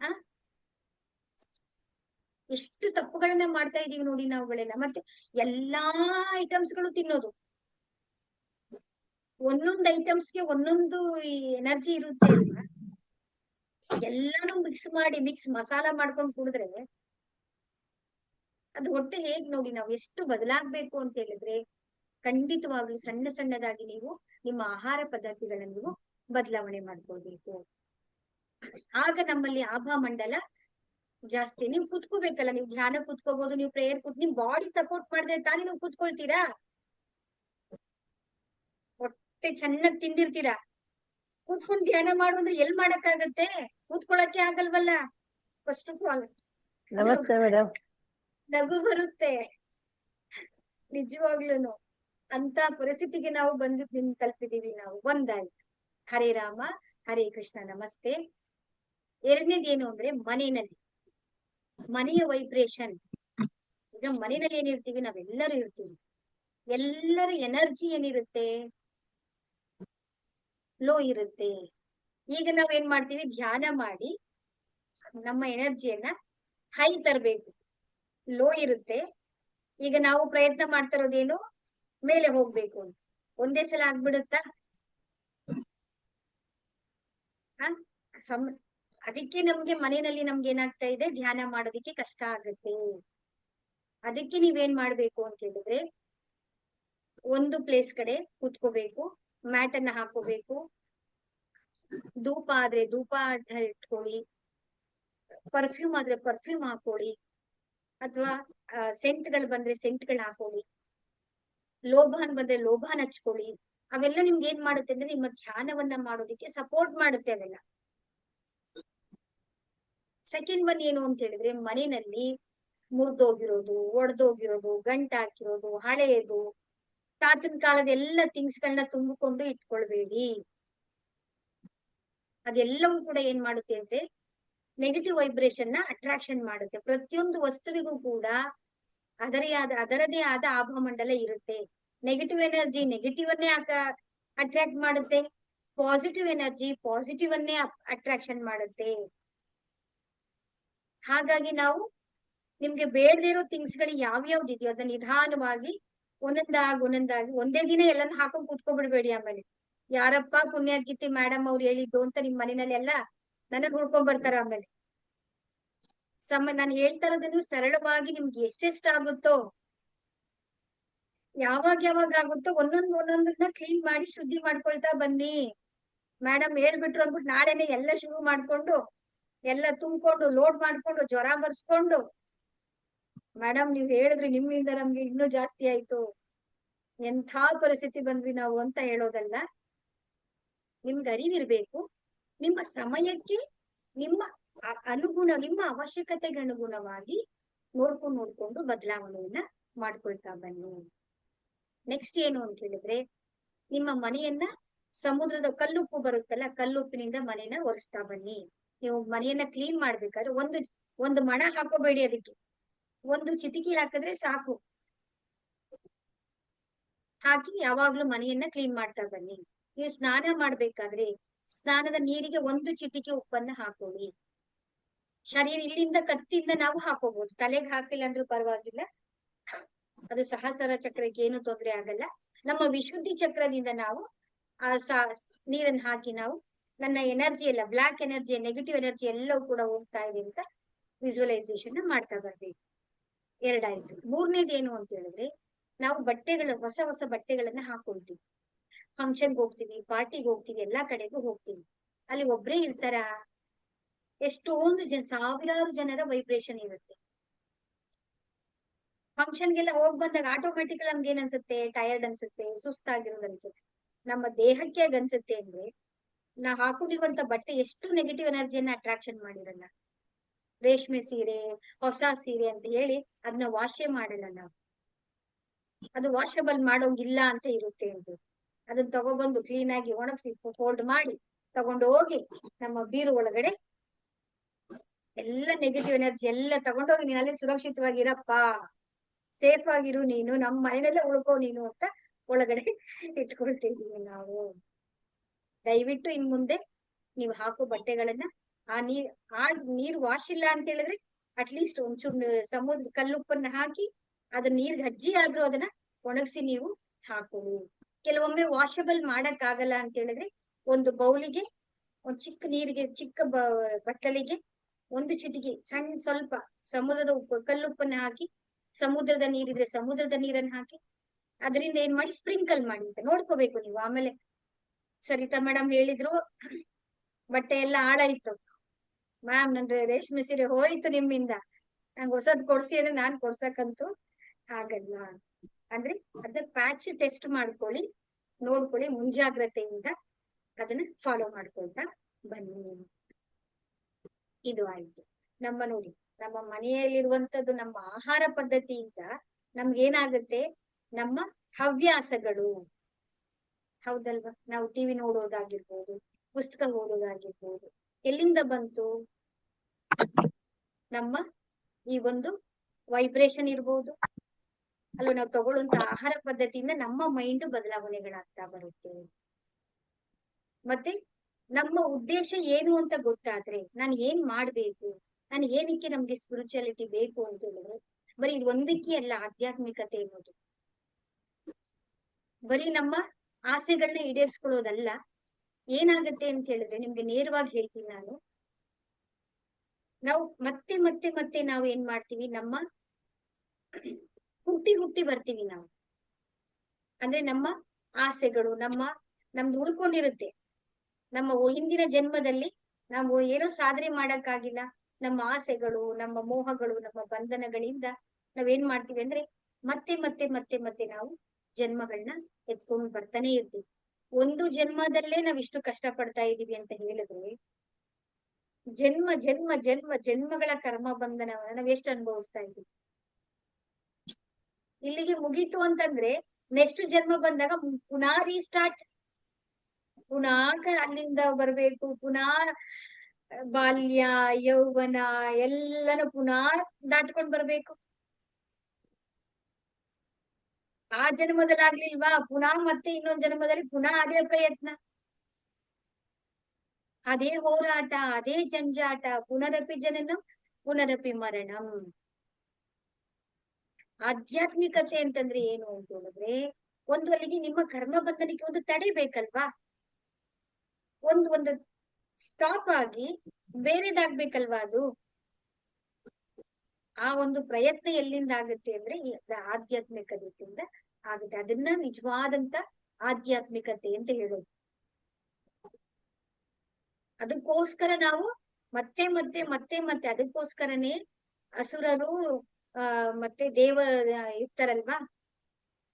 ಆ ಎಷ್ಟು ತಪ್ಪುಗಳನ್ನ ಮಾಡ್ತಾ ಇದೀವಿ ನೋಡಿ ನಾವುಗಳೆಲ್ಲ. ಮತ್ತೆ ಎಲ್ಲಾ ಐಟಮ್ಸ್ ಗಳು ತಿನ್ನೋದು, ಒಂದೊಂದು ಐಟಮ್ಸ್ಗೆ ಒಂದೊಂದು ಎನರ್ಜಿ ಇರುತ್ತೆ ಅಲ್ವಾ? ಎಲ್ಲಾನು ಮಿಕ್ಸ್ ಮಸಾಲ ಮಾಡ್ಕೊಂಡು ಕುಡಿದ್ರೆ ಅದು ಹೊಟ್ಟೆ ಹೇಗ್ ನೋಡಿ. ನಾವು ಎಷ್ಟು ಬದಲಾಗ್ಬೇಕು ಅಂತ ಹೇಳಿದ್ರೆ, ಖಂಡಿತವಾಗ್ಲೂ ಸಣ್ಣ ಸಣ್ಣದಾಗಿ ನೀವು ನಿಮ್ಮ ಆಹಾರ ಪದ್ಧತಿಗಳನ್ನ ನೀವು ಬದಲಾವಣೆ ಮಾಡ್ಕೊಳ್ಬೇಕು. ಆಗ ನಮ್ಮಲ್ಲಿ ಆಭಾ ಮಂಡಲ ಜಾಸ್ತಿ. ನೀವು ಕುತ್ಕೋಬೇಕಲ್ಲ, ನೀವು ಧ್ಯಾನ ಕುತ್ಕೋಬಹುದು, ನೀವು ಪ್ರೇಯರ್ ನಿಮ್ ಬಾಡಿ ಸಪೋರ್ಟ್ ಮಾಡಿದ್ರೆ ತಾನೇ ನೀವು ಕುತ್ಕೊಳ್ತೀರಾ. ಹೊಟ್ಟೆ ಚೆನ್ನಾಗಿ ತಿಂದಿರ್ತೀರಾ, ಕೂತ್ಕೊಂಡು ಧ್ಯಾನ ಮಾಡು ಅಂದ್ರೆ ಎಲ್ ಮಾಡಕ್ಕಾಗತ್ತೆ? ಕೂತ್ಕೊಳಕ್ಕೆ ಆಗಲ್ವಲ್ಲ. ಫಸ್ಟ್ ಆಫ್ ಆಲ್ ನಮಸ್ತೆ ಮೇಡಮ್. ನಗು ಬರುತ್ತೆ ನಿಜವಾಗ್ಲೂನು. ಅಂತ ಪರಿಸ್ಥಿತಿಗೆ ನಾವು ತಲುಪಿದೀವಿ ನಾವು. ಒಂದಾಯ್ತು, ಹರೇ ರಾಮ ಹರೇ ಕೃಷ್ಣ, ನಮಸ್ತೆ. ಎರಡನೇದೇನು ಅಂದ್ರೆ, ಮನೆಯ ವೈಬ್ರೇಷನ್. ಈಗ ಮನೆಯಲ್ಲಿ ಏನಿರ್ತೀವಿ, ನಾವೆಲ್ಲರೂ ಇರ್ತೀವಿ. ಎಲ್ಲರ ಎನರ್ಜಿ ಏನಿರುತ್ತೆ, ಲೋ ಇರುತ್ತೆ. ಈಗ ನಾವ್ ಏನ್ ಮಾಡ್ತೀವಿ, ಧ್ಯಾನ ಮಾಡಿ ನಮ್ಮ ಎನರ್ಜಿಯನ್ನ ಹೈ ತರಬೇಕು. ಲೋ ಇರುತ್ತೆ. ಈಗ ನಾವು ಪ್ರಯತ್ನ ಮಾಡ್ತಾ ಇರೋದೇನು, ಮೇಲೆ ಹೋಗ್ಬೇಕು ಅಂತ. ಒಂದೇ ಸಲ ಆಗ್ಬಿಡುತ್ತಾ? ಅದಕ್ಕೆ ನಮ್ಗೆ ಮನೆಯಲ್ಲಿ ನಮ್ಗೆ ಏನಾಗ್ತಾ ಇದೆ, ಧ್ಯಾನ ಮಾಡೋದಿಕ್ಕೆ ಕಷ್ಟ ಆಗುತ್ತೆ. ಅದಕ್ಕೆ ನೀವೇನ್ ಮಾಡ್ಬೇಕು ಅಂತ ಹೇಳಿದ್ರೆ, ಒಂದು ಪ್ಲೇಸ್ ಕಡೆ ಕೂತ್ಕೋಬೇಕು, ಮ್ಯಾಟ್ ಅನ್ನ ಹಾಕೋಬೇಕು, ಧೂಪ ಆದ್ರೆ ಧೂಪ ಇಟ್ಕೊಳ್ಳಿ, ಪರ್ಫ್ಯೂಮ್ ಆದ್ರೆ ಪರ್ಫ್ಯೂಮ್ ಹಾಕೊಳ್ಳಿ, ಅಥವಾ ಸೆಂಟ್ಗಳು ಬಂದ್ರೆ ಸೆಂಟ್ಗಳು ಹಾಕೊಳ್ಳಿ, ಲೋಭಾನ್ ಬಂದ್ರೆ ಲೋಭಾನ್ ಹಚ್ಕೊಳ್ಳಿ. ಅವೆಲ್ಲ ನಿಮ್ಗೆ ಏನ್ ಮಾಡುತ್ತೆ ಅಂದ್ರೆ ನಿಮ್ಮ ಧ್ಯಾನವನ್ನ ಮಾಡೋದಿಕ್ಕೆ ಸಪೋರ್ಟ್ ಮಾಡುತ್ತೆ ಅವೆಲ್ಲ. ಸೆಕೆಂಡ್ ಒನ್ ಏನು ಅಂತ ಹೇಳಿದ್ರೆ, ಮನೆಯಲ್ಲಿ ಮುರಿದೋಗಿರೋದು, ಒಡೆದೋಗಿರೋದು, ಗಂಟಾಕಿರೋದು, ಹಳೆಯದು, ತಾತನ ಕಾಲದ ಎಲ್ಲ ಥಿಂಗ್ಸ್ ಗಳನ್ನ ತುಂಬಿಕೊಂಡು ಇಟ್ಕೊಳ್ಬೇಡಿ. ಅದೆಲ್ಲವೂ ಕೂಡ ಏನ್ ಮಾಡುತ್ತೆ ಅಂದ್ರೆ ನೆಗೆಟಿವ್ ವೈಬ್ರೇಷನ್ ನ ಅಟ್ರಾಕ್ಷನ್ ಮಾಡುತ್ತೆ. ಪ್ರತಿಯೊಂದು ವಸ್ತುವಿಗೂ ಕೂಡ ಅದರದೇ ಆದ ಆಭಾಮಂಡಲ ಇರುತ್ತೆ. ನೆಗೆಟಿವ್ ಎನರ್ಜಿ ನೆಗೆಟಿವ್ ಅನ್ನೇ ಅಟ್ರಾಕ್ಟ್ ಮಾಡುತ್ತೆ, ಪಾಸಿಟಿವ್ ಎನರ್ಜಿ ಪಾಸಿಟಿವ್ ಅನ್ನೇ ಅಟ್ರಾಕ್ಷನ್ ಮಾಡುತ್ತೆ. ಹಾಗಾಗಿ ನಾವು ನಿಮ್ಗೆ ಬೇಡದೇ ಇರೋ ಥಿಂಗ್ಸ್ ಗಳು ಯಾವ್ಯಾವ್ದು ಇದೆಯೋ ಅದನ್ನ ನಿಧಾನವಾಗಿ ಒಂದೊಂದಾಗಿ ಒಂದೇ ದಿನ ಎಲ್ಲಾನು ಹಾಕೊಂಡ್ ಕೂತ್ಕೊಬಿಡ್ಬೇಡಿ. ಆಮೇಲೆ ಯಾರಪ್ಪ ಪುಣ್ಯಾತ್ಗಿತ್ತಿ ಮೇಡಮ್ ಅವ್ರು ಹೇಳಿದ್ದು ಅಂತ ನಿಮ್ ಮನೆಯಲ್ಲಿ ಎಲ್ಲ ನನಗ್ ಹುಡ್ಕೊಂಡ್ ಬರ್ತಾರ. ಆಮೇಲೆ ನಾನು ಹೇಳ್ತಾ ಇರೋದನ್ನು ಸರಳವಾಗಿ ನಿಮ್ಗೆ ಎಷ್ಟೆಷ್ಟ ಆಗುತ್ತೋ, ಯಾವಾಗ ಆಗುತ್ತೋ ಒಂದೊಂದನ್ನ ಕ್ಲೀನ್ ಮಾಡಿ ಶುದ್ಧಿ ಮಾಡ್ಕೊಳ್ತಾ ಬನ್ನಿ. ಮೇಡಮ್ ಹೇಳ್ಬಿಟ್ರು ಅಂದ್ಬಿಟ್ಟು ನಾಳೆನೆ ಎಲ್ಲ ಶುರು ಮಾಡ್ಕೊಂಡು ಎಲ್ಲ ತುಂಬಿಕೊಂಡು ಲೋಡ್ ಮಾಡ್ಕೊಂಡು ಜ್ವರ ಬರ್ಸ್ಕೊಂಡು, ಮೇಡಮ್ ನೀವ್ ಹೇಳಿದ್ರಿ ನಿಮ್ಮಿಂದ ನಮ್ಗೆ ಇನ್ನೂ ಜಾಸ್ತಿ ಆಯ್ತು, ಎಂಥ ಪರಿಸ್ಥಿತಿ ಬಂದ್ವಿ ನಾವು ಅಂತ ಹೇಳೋದಲ್ಲ. ನಿಮ್ಗೆ ಅರಿವಿರ್ಬೇಕು, ನಿಮ್ಮ ಸಮಯಕ್ಕೆ ನಿಮ್ಮ ನಿಮ್ಮ ಅವಶ್ಯಕತೆಗೆ ಅನುಗುಣವಾಗಿ ನೋಡ್ಕೊಂಡು ಬದಲಾವಣೆಯನ್ನ ಮಾಡ್ಕೊಳ್ತಾ ಬನ್ನಿ. ನೆಕ್ಸ್ಟ್ ಏನು ಅಂತ ಹೇಳಿದ್ರೆ, ನಿಮ್ಮ ಮನೆಯನ್ನ ಸಮುದ್ರದ ಕಲ್ಲುಪ್ಪು ಬರುತ್ತಲ್ಲ, ಕಲ್ಲುಪ್ಪಿನಿಂದ ಮನೆಯನ್ನ ಒರೆಸ್ತಾ ಬನ್ನಿ. ನೀವು ಮನೆಯನ್ನ ಕ್ಲೀನ್ ಮಾಡ್ಬೇಕಾದ್ರೆ ಒಂದು ಮಣ ಹಾಕೋಬೇಡಿ, ಅದಕ್ಕೆ ಒಂದು ಚಿಟಿಕಿ ಹಾಕಿದ್ರೆ ಸಾಕು. ಹಾಕಿ ಯಾವಾಗ್ಲೂ ಮನೆಯನ್ನ ಕ್ಲೀನ್ ಮಾಡ್ತಾ ಬನ್ನಿ. ನೀವು ಸ್ನಾನ ಮಾಡ್ಬೇಕಾದ್ರೆ ಸ್ನಾನದ ನೀರಿಗೆ ಒಂದು ಚಿಟಿಕೆ ಉಪ್ಪನ್ನ ಹಾಕೊಳ್ಳಿ. ಶರೀರ ಇಲ್ಲಿಂದ ಕತ್ತಿಂದ ನಾವು ಹಾಕೋಬಹುದು, ತಲೆಗೆ ಹಾಕಿಲ್ಲ ಅಂದ್ರೂ ಪರವಾಗಿಲ್ಲ, ಅದು ಸಹಸ್ರ ಚಕ್ರಕ್ಕೆ ಏನು ತೊಂದರೆ ಆಗಲ್ಲ. ನಮ್ಮ ವಿಶುದ್ಧಿ ಚಕ್ರದಿಂದ ನಾವು ನೀರನ್ನು ಹಾಕಿ ನಾವು ನನ್ನ ಎನರ್ಜಿ ಎಲ್ಲ ಬ್ಲಾಕ್ ಎನರ್ಜಿ ನೆಗೆಟಿವ್ ಎನರ್ಜಿ ಎಲ್ಲವೂ ಕೂಡ ಹೋಗ್ತಾ ಇದೆ ಅಂತ ವಿಜುವಲೈಸೇಷನ್ ಮಾಡ್ತಾ ಬರ್ಬೇಕು. ಎರಡಾಯ್ತು. ಮೂರನೇದು ಏನು ಅಂತ ಹೇಳಿದ್ರೆ, ನಾವು ಹೊಸ ಬಟ್ಟೆಗಳನ್ನ ಹಾಕೊಳ್ತೀವಿ, ಫಂಕ್ಷನ್ಗೆ ಹೋಗ್ತೀವಿ, ಪಾರ್ಟಿಗೆ ಹೋಗ್ತೀವಿ, ಎಲ್ಲಾ ಕಡೆಗೂ ಹೋಗ್ತೀವಿ. ಅಲ್ಲಿ ಒಬ್ರೇ ಇರ್ತಾರ? ಎಷ್ಟೊಂದು ಸಾವಿರಾರು ಜನರ ವೈಬ್ರೇಷನ್ ಇರುತ್ತೆ. ಫಂಕ್ಷನ್ಗೆಲ್ಲ ಹೋಗ್ ಬಂದಾಗ ಆಟೋಮೆಟಿಕಲ್ ನಮ್ಗೆ ಏನ್ ಅನ್ಸುತ್ತೆ, ಟಯರ್ಡ್ ಅನ್ಸುತ್ತೆ, ಸುಸ್ತಾಗಿರೋದು ಅನ್ಸುತ್ತೆ. ನಮ್ಮ ದೇಹಕ್ಕೆ ಅನ್ಸುತ್ತೆ ಅಂದ್ರೆ ನಾವು ಹಾಕೊಂಡಿರುವಂತ ಬಟ್ಟೆ ಎಷ್ಟು ನೆಗೆಟಿವ್ ಎನರ್ಜಿಯನ್ನ ಅಟ್ರಾಕ್ಷನ್ ಮಾಡಿರಲ್ಲ. ರೇಷ್ಮೆ ಸೀರೆ, ಹೊಸ ಸೀರೆ ಅಂತ ಹೇಳಿ ಅದನ್ನ ವಾಶೇ ಮಾಡಲ್ಲ ನಾವು, ಅದು ವಾಷಬಲ್ ಮಾಡೋಂಗಿಲ್ಲ ಅಂತ ಇರುತ್ತೆ ಅದು. ಅದನ್ನ ತಗೊಬಂದು ಕ್ಲೀನ್ ಆಗಿ ಒಣಗಿಸಿ ಫೋಲ್ಡ್ ಮಾಡಿ ತಗೊಂಡು ಹೋಗಿ ನಮ್ಮ ಬೀರು ಒಳಗಡೆ ಎಲ್ಲ ನೆಗೆಟಿವ್ ಎನರ್ಜಿ ಎಲ್ಲ ತಗೊಂಡೋಗಿ ನೀನ್ ಅಲ್ಲಿ ಸುರಕ್ಷಿತವಾಗಿರಪ್ಪ, ಸೇಫ್ ಆಗಿರು ನೀನು, ನಮ್ಮ ಮನೆಯಲ್ಲೇ ಉಳ್ಕೋ ನೀನು ಅಂತ ಒಳಗಡೆ ಇಟ್ಕೊಳ್ತಿದೀವಿ ನಾವು. ದಯವಿಟ್ಟು ಇನ್ ಮುಂದೆ ನೀವು ಹಾಕೋ ಬಟ್ಟೆಗಳನ್ನ ಆ ನೀರ್ ವಾಶ್ ಇಲ್ಲ ಅಂತ ಹೇಳಿದ್ರೆ ಅಟ್ಲೀಸ್ಟ್ ಒಂಚೂರು ಕಲ್ಲುಪ್ಪನ್ನ ಹಾಕಿ ಅದನ್ನ ನೀರ್ಗೆ ಹಜ್ಜಿ ಆದ್ರೂ ಅದನ್ನ ಒಣಗಿಸಿ ನೀವು ಹಾಕೊಳ್ಳಿ. ಕೆಲವೊಮ್ಮೆ ವಾಷಬಲ್ ಮಾಡಕ್ ಆಗಲ್ಲ ಅಂತ ಹೇಳಿದ್ರೆ ಒಂದು ಬೌಲಿಗೆ ಒಂದ್ ಚಿಕ್ಕ ನೀರಿಗೆ, ಚಿಕ್ಕ ಬಟ್ಟಲಿಗೆ ಒಂದು ಚಿಟಿಕೆ ಸ್ವಲ್ಪ ಸಮುದ್ರದ ಕಲ್ಲುಪ್ಪನ್ನ ಹಾಕಿ, ಸಮುದ್ರದ ನೀರಿದ್ರೆ ಸಮುದ್ರದ ನೀರನ್ನ ಹಾಕಿ ಅದರಿಂದ ಏನ್ ಮಾಡಿ ಸ್ಪ್ರಿಂಕಲ್ ಮಾಡಿ ಅಂತ ನೋಡ್ಕೋಬೇಕು ನೀವು. ಆಮೇಲೆ ಸರಿತಾ ಮೇಡಮ್ ಹೇಳಿದ್ರು ಬಟ್ಟೆ ಎಲ್ಲ ಹಾಳಾಯ್ತು ಮ್ಯಾಮ್, ನನ್ ರೇಷ್ಮೆ ಸೀರೆ ಹೋಯ್ತು ನಿಮ್ಮಿಂದ, ನಂಗೆ ಹೊಸದ್ ಕೊಡ್ಸಿ ಅಂದ್ರೆ ನಾನ್ ಕೊಡ್ಸಕ್ಕಂತೂ ಆಗಲ್ಲ. ಅಂದ್ರೆ ಅದನ್ನ ಪ್ಯಾಚ್ ಟೆಸ್ಟ್ ಮಾಡ್ಕೊಳ್ಳಿ, ನೋಡ್ಕೊಳ್ಳಿ, ಮುಂಜಾಗ್ರತೆಯಿಂದ ಅದನ್ನ ಫಾಲೋ ಮಾಡ್ಕೊಳ್ತಾ ಬನ್ನಿ. ಇದು ಆಯ್ತು. ನೋಡಿ, ನಮ್ಮ ಮನೆಯಲ್ಲಿರುವಂತದ್ದು ನಮ್ಮ ಆಹಾರ ಪದ್ಧತಿಯಿಂದ ನಮ್ಗೆ ಏನಾಗುತ್ತೆ, ನಮ್ಮ ಹವ್ಯಾಸಗಳು, ಹೌದಲ್ವಾ? ನಾವು ಟಿವಿ ನೋಡೋದಾಗಿರ್ಬೋದು, ಪುಸ್ತಕ ಓದೋದಾಗಿರ್ಬೋದು, ಎಲ್ಲಿಂದ ಬಂತು? ನಮ್ಮ ಈ ಒಂದು ವೈಬ್ರೇಷನ್ ಇರ್ಬೋದು, ಅಲ್ವಾ, ನಾವು ತಗೊಳ್ಳುವಂತ ಆಹಾರ ಪದ್ಧತಿಯಿಂದ ನಮ್ಮ ಮೈಂಡ್ ಬದಲಾವಣೆಗಳಾಗ್ತಾ ಬರುತ್ತೆ. ಮತ್ತೆ ನಮ್ಮ ಉದ್ದೇಶ ಏನು ಅಂತ ಗೊತ್ತಾದ್ರೆ ನಾನು ಏನ್ ಮಾಡ್ಬೇಕು, ನಾನು ಏನಕ್ಕೆ ನಮ್ಗೆ ಸ್ಪಿರಿಚುಯಾಲಿಟಿ ಬೇಕು ಅಂತ ಹೇಳಿದ್ರೆ, ಬರೀ ಇದು ಒಂದಕ್ಕೆ ಅಲ್ಲ ಆಧ್ಯಾತ್ಮಿಕತೆ ಅನ್ನೋದು. ಬರೀ ನಮ್ಮ ಆಸೆಗಳನ್ನ ಈಡೇರಿಸ್ಕೊಳ್ಳೋದಲ್ಲ. ಏನಾಗುತ್ತೆ ಅಂತ ಹೇಳಿದ್ರೆ, ನಿಮ್ಗೆ ನೇರವಾಗಿ ಹೇಳ್ತೀನಿ ನಾನು, ನಾವು ಮತ್ತೆ ಮತ್ತೆ ಮತ್ತೆ ನಾವು ಏನ್ ಮಾಡ್ತೀವಿ, ನಮ್ಮ ಹುಟ್ಟಿ ಹುಟ್ಟಿ ಬರ್ತೀವಿ ನಾವು. ಅಂದ್ರೆ ನಮ್ಮ ಆಸೆಗಳು ನಮ್ದು ಉಳ್ಕೊಂಡಿರುತ್ತೆ. ನಮ್ಮ ಹಿಂದಿನ ಜನ್ಮದಲ್ಲಿ ನಾವು ಏನೋ ಸಾಧನೆ ಮಾಡಕ್ಕಾಗಿಲ್ಲ, ನಮ್ಮ ಆಸೆಗಳು, ನಮ್ಮ ಮೋಹಗಳು, ನಮ್ಮ ಬಂಧನಗಳಿಂದ ನಾವೇನ್ ಮಾಡ್ತೀವಿ ಅಂದ್ರೆ ಮತ್ತೆ ಮತ್ತೆ ಮತ್ತೆ ಮತ್ತೆ ನಾವು ಜನ್ಮಗಳನ್ನ ಎತ್ಕೊಂಡು ಬರ್ತಾನೆ ಇರ್ತೀವಿ. ಒಂದು ಜನ್ಮದಲ್ಲೇ ನಾವ್ ಇಷ್ಟು ಕಷ್ಟ ಪಡ್ತಾ ಇದೀವಿ ಅಂತ ಹೇಳಿದ್ರೆ, ಜನ್ಮ ಜನ್ಮ ಜನ್ಮ ಜನ್ಮಗಳ ಕರ್ಮ ಬಂಧನವನ್ನ ನಾವ್ ಎಷ್ಟು ಅನುಭವಿಸ್ತಾ ಇದೀವಿ. ಇಲ್ಲಿಗೆ ಮುಗೀತು ಅಂತಂದ್ರೆ ನೆಕ್ಸ್ಟ್ ಜನ್ಮ ಬಂದಾಗ ಪುನಃ ರೀಸ್ಟಾರ್ಟ್, ಪುನಃ ಅಲ್ಲಿಂದ ಬರ್ಬೇಕು, ಪುನಃ ಬಾಲ್ಯ ಯೌವನ ಎಲ್ಲಾನು ಪುನಃ ದಾಟ್ಕೊಂಡ್ ಬರ್ಬೇಕು. ಆ ಜನ್ಮದಲ್ಲಾಗ್ಲಿಲ್ವಾ, ಪುನಃ ಮತ್ತೆ ಇನ್ನೊಂದ್ ಜನ್ಮದಲ್ಲಿ ಪುನಃ ಅದೇ ಪ್ರಯತ್ನ, ಅದೇ ಹೋರಾಟ, ಅದೇ ಜಂಜಾಟ. ಪುನರಪಿ ಜನನಂ ಪುನರಪಿ ಮರಣಂ. ಆಧ್ಯಾತ್ಮಿಕತೆ ಅಂತಂದ್ರೆ ಏನು ಅಂತ ಹೇಳಿದ್ರೆ, ಒಂದು ಅಲ್ಲಿಗೆ ನಿಮ್ಮ ಕರ್ಮ ಬಂಧನಕ್ಕೆ ಒಂದು ತಡೆ ಬೇಕಲ್ವಾ, ಒಂದು ಸ್ಟಾಪ್ ಆಗಿ ಬೇರೆದಾಗ್ಬೇಕಲ್ವಾ ಅದು. ಆ ಒಂದು ಪ್ರಯತ್ನ ಎಲ್ಲಿಂದ ಆಗುತ್ತೆ ಅಂದ್ರೆ ಆಧ್ಯಾತ್ಮಿಕತೆಯಿಂದ ಆಗುತ್ತೆ. ಅದನ್ನ ನಿಜವಾದಂತ ಆಧ್ಯಾತ್ಮಿಕತೆ ಅಂತ ಹೇಳೋದು. ಅದಕ್ಕೋಸ್ಕರ ನಾವು ಮತ್ತೆ ಮತ್ತೆ ಮತ್ತೆ ಮತ್ತೆ ಅದಕ್ಕೋಸ್ಕರನೇ ಅಸುರರು ಮತ್ತೆ ದೇವ ಇರ್ತಾರಲ್ವಾ,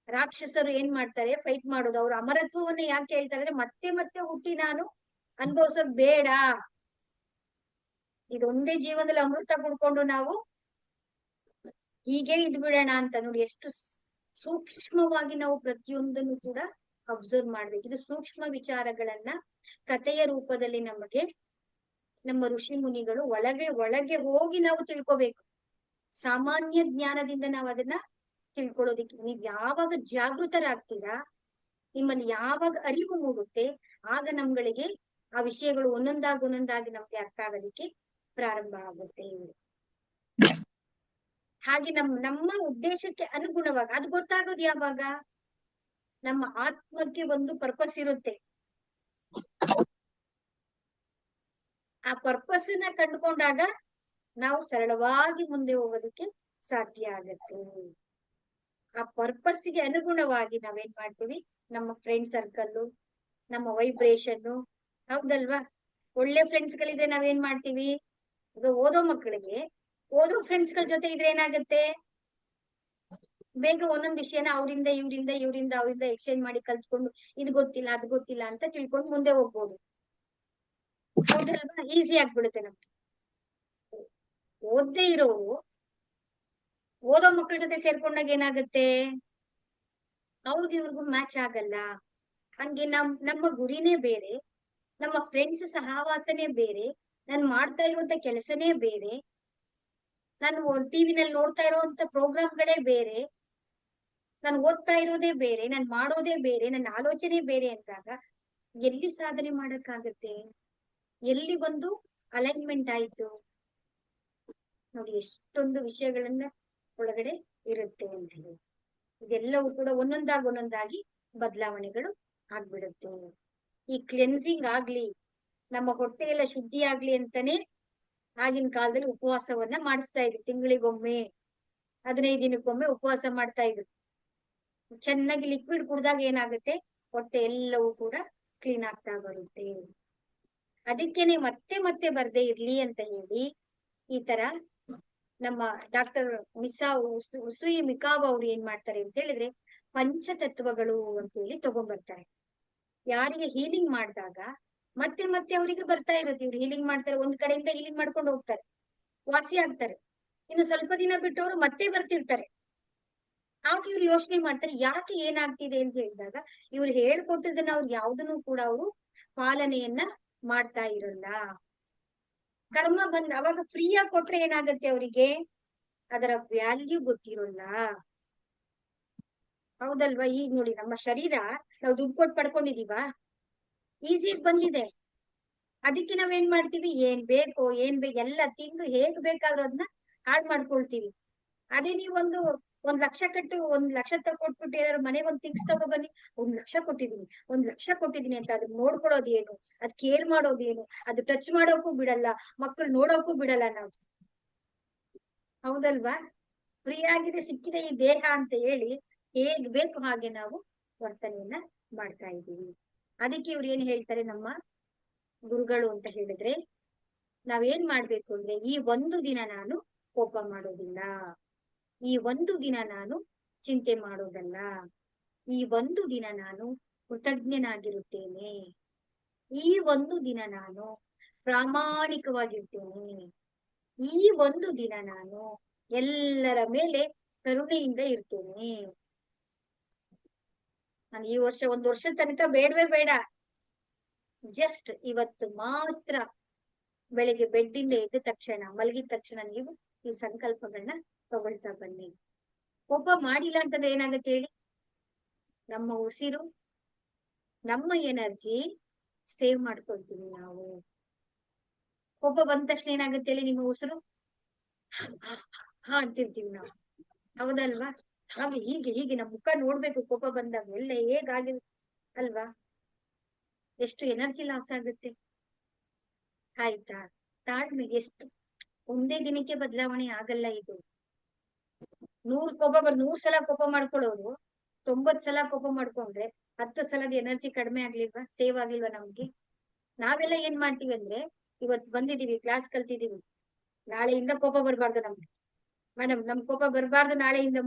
ರಾಕ್ಷಸರು ಏನ್ ಮಾಡ್ತಾರೆ, ಫೈಟ್ ಮಾಡೋದು. ಅವ್ರ ಅಮರತ್ವವನ್ನ ಯಾಕೆ ಹೇಳ್ತಾರೆ ಅಂದ್ರೆ, ಮತ್ತೆ ಮತ್ತೆ ಹುಟ್ಟಿ ನಾನು ಅನುಭವಿಸೋದ್ ಬೇಡ, ಇದೊಂದೇ ಜೀವನದಲ್ಲಿ ಅಮೃತ ಕುಡ್ಕೊಂಡು ನಾವು ಹೀಗೆ ಇದ್ ಬಿಡೋಣ ಅಂತ. ನೋಡಿ ಎಷ್ಟು ಸೂಕ್ಷ್ಮವಾಗಿ ನಾವು ಪ್ರತಿಯೊಂದನ್ನು ಕೂಡ ಅಬ್ಸರ್ವ್ ಮಾಡ್ಬೇಕು. ಇದು ಸೂಕ್ಷ್ಮ ವಿಚಾರಗಳನ್ನ ಕಥೆಯ ರೂಪದಲ್ಲಿ ನಮಗೆ ನಮ್ಮ ಋಷಿ ಮುನಿಗಳು ಒಳಗೆ ಒಳಗೆ ಹೋಗಿ ನಾವು ತಿಳ್ಕೊಬೇಕು. ಸಾಮಾನ್ಯ ಜ್ಞಾನದಿಂದ ನಾವು ಅದನ್ನ ತಿಳ್ಕೊಳ್ಳೋದಿಕ್ಕೆ, ನೀವ್ ಯಾವಾಗ ಜಾಗೃತರಾಗ್ತೀರಾ, ನಿಮ್ಮಲ್ಲಿ ಯಾವಾಗ ಅರಿವು ಮೂಡುತ್ತೆ, ಆಗ ನಮ್ಗಳಿಗೆ ಆ ವಿಷಯಗಳು ಒಂದೊಂದಾಗಿ ನಮ್ಗೆ ಅರ್ಥ ಆಗೋದಿಕ್ಕೆ ಪ್ರಾರಂಭ ಆಗುತ್ತೆ. ಹಾಗೆ ನಮ್ಮ ಉದ್ದೇಶಕ್ಕೆ ಅನುಗುಣವಾಗಿ ಅದು ಗೊತ್ತಾಗೋದು ಯಾವಾಗ, ನಮ್ಮ ಆತ್ಮಕ್ಕೆ ಒಂದು ಪರ್ಪಸ್ ಇರುತ್ತೆ. ಆ ಪರ್ಪಸ್ ನ ಕಂಡುಕೊಂಡಾಗ ನಾವು ಸರಳವಾಗಿ ಮುಂದೆ ಹೋಗೋದಕ್ಕೆ ಸಾಧ್ಯ ಆಗತ್ತೆ. ಆ ಪರ್ಪಸ್ ಗೆ ಅನುಗುಣವಾಗಿ ನಾವೇನ್ ಮಾಡ್ತೀವಿ, ನಮ್ಮ ಫ್ರೆಂಡ್ ಸರ್ಕಲ್, ನಮ್ಮ ವೈಬ್ರೇಷನ್, ಹೌದಲ್ವಾ. ಒಳ್ಳೆ ಫ್ರೆಂಡ್ಸ್ ಗಳಿದ್ರೆ ನಾವೇನ್ ಮಾಡ್ತೀವಿ, ಈಗ ಓದೋ ಮಕ್ಕಳಿಗೆ ಓದೋ ಫ್ರೆಂಡ್ಸ್ ಗಳ ಜೊತೆ ಇದ್ರೆ ಏನಾಗುತ್ತೆ, ಬೇಗ ಒಂದೊಂದ್ ವಿಷಯನ ಇವರಿಂದ ಅವರಿಂದ ಎಕ್ಸ್ಚೇಂಜ್ ಮಾಡಿ ಕಲ್ತ್ಕೊಂಡು ಇದು ಗೊತ್ತಿಲ್ಲ ಅದು ಗೊತ್ತಿಲ್ಲ ಅಂತ ತಿಳ್ಕೊಂಡು ಮುಂದೆ ಹೋಗ್ಬೋದು, ಹೌದಲ್ವಾ. ಈಸಿ ಆಗ್ಬಿಡುತ್ತೆ ನಮ್ಗೆ. ಓದ್ದೇ ಇರೋರು ಓದೋ ಮಕ್ಕಳ ಜೊತೆ ಸೇರ್ಕೊಂಡಾಗ ಏನಾಗುತ್ತೆ, ಇವ್ರಿಗೂ ಮ್ಯಾಚ್ ಆಗಲ್ಲ. ಹಂಗೆ ನಮ್ಮ ಗುರಿನೇ ಬೇರೆ, ನಮ್ಮ ಫ್ರೆಂಡ್ಸ್ ಸಹವಾಸನೇ ಬೇರೆ, ನಾನು ಮಾಡ್ತಾ ಇರುವಂತ ಕೆಲಸನೇ ಬೇರೆ, ನಾನು ಟಿವಿನಲ್ಲಿ ನೋಡ್ತಾ ಇರುವಂತ ಪ್ರೋಗ್ರಾಮ್ಗಳೇ ಬೇರೆ, ನಾನು ಓದ್ತಾ ಇರೋದೇ ಬೇರೆ, ನಾನು ಮಾಡೋದೇ ಬೇರೆ, ನನ್ನ ಆಲೋಚನೆ ಬೇರೆ ಅಂದಾಗ ಎಲ್ಲಿ ಸಾಧನೆ ಮಾಡಕ್ಕಾಗತ್ತೆ, ಎಲ್ಲಿ ಒಂದು ಅಲೈನ್ಮೆಂಟ್ ಆಯ್ತು. ನೋಡಿ ಎಷ್ಟೊಂದು ವಿಷಯಗಳನ್ನ ಒಳಗಡೆ ಇರುತ್ತೆ ಅಂತ ಹೇಳಿ. ಇದೆಲ್ಲವೂ ಕೂಡ ಒಂದೊಂದಾಗಿ ಬದಲಾವಣೆಗಳು ಆಗ್ಬಿಡುತ್ತೆ. ಈ ಕ್ಲೆನ್ಸಿಂಗ್ ಆಗ್ಲಿ, ನಮ್ಮ ಹೊಟ್ಟೆ ಎಲ್ಲ ಶುದ್ಧಿ ಆಗ್ಲಿ ಅಂತಾನೆ ಆಗಿನ ಕಾಲದಲ್ಲಿ ಉಪವಾಸವನ್ನ ಮಾಡಿಸ್ತಾ ಇದ್ರು. ತಿಂಗಳಿಗೊಮ್ಮೆ 15 ದಿನಕ್ಕೊಮ್ಮೆ ಉಪವಾಸ ಮಾಡ್ತಾ ಇದ್ರು. ಚೆನ್ನಾಗಿ ಲಿಕ್ವಿಡ್ ಕುಡ್ದಾಗ ಏನಾಗುತ್ತೆ, ಹೊಟ್ಟೆ ಎಲ್ಲವೂ ಕೂಡ ಕ್ಲೀನ್ ಆಗ್ತಾ ಬರುತ್ತೆ. ಅದಕ್ಕೇನೆ ಮತ್ತೆ ಮತ್ತೆ ಬರ್ದೇ ಇರ್ಲಿ ಅಂತ ಹೇಳಿ ಈ ತರ ನಮ್ಮ ಡಾಕ್ಟರ್ ಉಸುಯಿ ಮಿಕಾವಾ ಅವ್ರು ಏನ್ ಮಾಡ್ತಾರೆ ಅಂತ ಹೇಳಿದ್ರೆ, ಪಂಚತತ್ವಗಳು ಅಂತ ಹೇಳಿ ತಗೊಂಡ್ಬರ್ತಾರೆ. ಯಾರಿಗೆ ಹೀಲಿಂಗ್ ಮಾಡಿದಾಗ ಮತ್ತೆ ಮತ್ತೆ ಅವರಿಗೆ ಬರ್ತಾ ಇರುತ್ತೆ, ಇವ್ರು ಹೀಲಿಂಗ್ ಮಾಡ್ತಾರೆ, ಒಂದ್ ಕಡೆಯಿಂದ ಹೀಲಿಂಗ್ ಮಾಡ್ಕೊಂಡು ಹೋಗ್ತಾರೆ, ವಾಸಿ ಆಗ್ತಾರೆ, ಇನ್ನು ಸ್ವಲ್ಪ ದಿನ ಬಿಟ್ಟವರು ಮತ್ತೆ ಬರ್ತಿರ್ತಾರೆ. ಆಗ ಇವ್ರು ಯೋಚನೆ ಮಾಡ್ತಾರೆ, ಯಾಕೆ ಏನಾಗ್ತಿದೆ ಅಂತ ಹೇಳಿದಾಗ, ಇವ್ರು ಹೇಳ್ಕೊಟ್ಟಿದ್ದನ್ನ ಅವ್ರು ಯಾವ್ದನ್ನು ಕೂಡ ಅವರು ಪಾಲನೆಯನ್ನ ಮಾಡ್ತಾ ಇರಲ್ಲ. ಕರ್ಮ ಬಂದ್ ಅವಾಗ ಫ್ರೀಯಾಗಿ ಕೊಟ್ರೆ ಏನಾಗತ್ತೆ, ಅವರಿಗೆ ಅದರ ವ್ಯಾಲ್ಯೂ ಗೊತ್ತಿರೋಲ್ಲ. ಹೌದಲ್ವಾ? ಈಗ ನೋಡಿ, ನಮ್ಮ ಶರೀರ ನಾವು ದುಡ್ಡು ಕೊಟ್ಟು ಪಡ್ಕೊಂಡಿದೀವ? ಈಸಿಯಾಗಿ ಬಂದಿದೆ. ಅದಕ್ಕೆ ನಾವೇನ್ ಮಾಡ್ತೀವಿ, ಏನ್ ಬೇಕೋ ಎಲ್ಲ ತಿಂದು ಹೇಗ್ ಬೇಕಾದ್ರೂ ಅದನ್ನ ಹಾಳ್ ಮಾಡ್ಕೊಳ್ತೀವಿ. ಅದೇ ನೀವು ಒಂದ್ ಲಕ್ಷ ಕಟ್ಟು, 1 ಲಕ್ಷ ತಗೊಟ್ಬಿಟ್ಟು ಏನಾದ್ರು ಮನೆಗೆ ಒಂದ್ ಥಿಂಗ್ಸ್ ತಗೋ ಬನ್ನಿ, 1 ಲಕ್ಷ ಕೊಟ್ಟಿದೀನಿ, 1 ಲಕ್ಷ ಕೊಟ್ಟಿದೀನಿ ಅಂತ ಅದನ್ನ ನೋಡ್ಕೊಳ್ಳೋದು ಏನು, ಅದ್ ಕೇರ್ ಮಾಡೋದು ಏನು, ಅದು ಟಚ್ ಮಾಡೋಕು ಬಿಡಲ್ಲ, ಮಕ್ಳು ನೋಡೋಕು ಬಿಡಲ್ಲ ನಾವು. ಹೌದಲ್ವಾ? ಫ್ರೀ ಆಗಿದೆ, ಸಿಕ್ಕಿದೆ ಈ ದೇಹ ಅಂತ ಹೇಳಿ ಹೇಗ್ ಬೇಕು ಹಾಗೆ ನಾವು ವರ್ತನೆಯನ್ನ ಮಾಡ್ತಾ ಇದ್ದೀವಿ. ಅದಕ್ಕೆ ಇವ್ರು ಏನ್ ಹೇಳ್ತಾರೆ ನಮ್ಮ ಗುರುಗಳು ಅಂತ ಹೇಳಿದ್ರೆ, ನಾವೇನ್ ಮಾಡ್ಬೇಕು ಅಂದ್ರೆ, ಈ ಒಂದು ದಿನ ನಾನು ಕೋಪ ಮಾಡೋದಿಲ್ಲ, ಈ ಒಂದು ದಿನ ನಾನು ಚಿಂತೆ ಮಾಡೋದಲ್ಲ, ಈ ಒಂದು ದಿನ ನಾನು ಕೃತಜ್ಞನಾಗಿರುತ್ತೇನೆ, ಈ ಒಂದು ದಿನ ನಾನು ಪ್ರಾಮಾಣಿಕವಾಗಿರ್ತೇನೆ, ಈ ಒಂದು ದಿನ ನಾನು ಎಲ್ಲರ ಮೇಲೆ ಕರುಣೆಯಿಂದ ಇರ್ತೇನೆ. ನಾನು ಈ ವರ್ಷ 1 ವರ್ಷ ತನಕ ಬೇಡವೇ ಬೇಡ, ಜಸ್ಟ್ ಇವತ್ತು ಮಾತ್ರ ಬೆಳಿಗ್ಗೆ ಬೆಡ್ಡಿಂದ ಎದ್ದ ತಕ್ಷಣ, ಮಲಗಿದ ತಕ್ಷಣ ನೀವು ಈ ಸಂಕಲ್ಪಗಳನ್ನ ತಗೊಳ್ತಾ ಬನ್ನಿ. ಕೋಪ ಮಾಡಿಲ್ಲ ಅಂತಂದ್ರೆ ಏನಾಗುತ್ತೆ ಹೇಳಿ? ನಮ್ಮ ಉಸಿರು, ನಮ್ಮ ಎನರ್ಜಿ ಸೇವ್ ಮಾಡ್ಕೊಳ್ತೀವಿ ನಾವು. ಕೋಪ ಬಂದ ತಕ್ಷಣ ಏನಾಗುತ್ತೆ ಹೇಳಿ? ನಿಮ್ಮ ಉಸಿರು ಹಾ ಅಂತಿರ್ತೀವಿ ನಾವು, ಹೌದಲ್ವಾ? ಹಾಗೆ ಹೀಗೆ ನಮ್ಮ ಮುಖ ನೋಡ್ಬೇಕು ಕೋಪ ಬಂದಾಗ, ಎಲ್ಲ ಹೇಗಾಗಿ ಅಲ್ವಾ? ಎಷ್ಟು ಎನರ್ಜಿ ಲಾಸ್ ಆಗುತ್ತೆ. ಆಯ್ತಾ? ತಾಳ್ಮೆ ಎಷ್ಟು, ಒಂದೇ ದಿನಕ್ಕೆ ಬದಲಾವಣೆ ಆಗಲ್ಲ ಇದು. 100 ಸಲ ಕೋಪ ಮಾಡ್ಕೊಳ್ಳೋರು 90 ಸಲ ಕೋಪ ಮಾಡ್ಕೊಂಡ್ರೆ 10 ಸಲದ ಎನರ್ಜಿ ಕಡಿಮೆ ಆಗ್ಲಿಲ್ವಾ? ಸೇವ್ ಆಗಿಲ್ವಾ ನಮ್ಗೆ? ನಾವೆಲ್ಲ ಏನ್ ಮಾಡ್ತೀವಿ ಅಂದ್ರೆ, ಇವತ್ ಬಂದಿದೀವಿ, ಕ್ಲಾಸ್ ಕಲ್ತಿದೀವಿ, ನಾಳೆಯಿಂದ ಕೋಪ ಬರ್ಬಾರ್ದು ನಮ್ಗೆ. ಮೇಡಮ್ ನಮ್ ಕೋಪ ಬರ್ಬಾರ್ದು, ನಾಳೆಯಿಂದ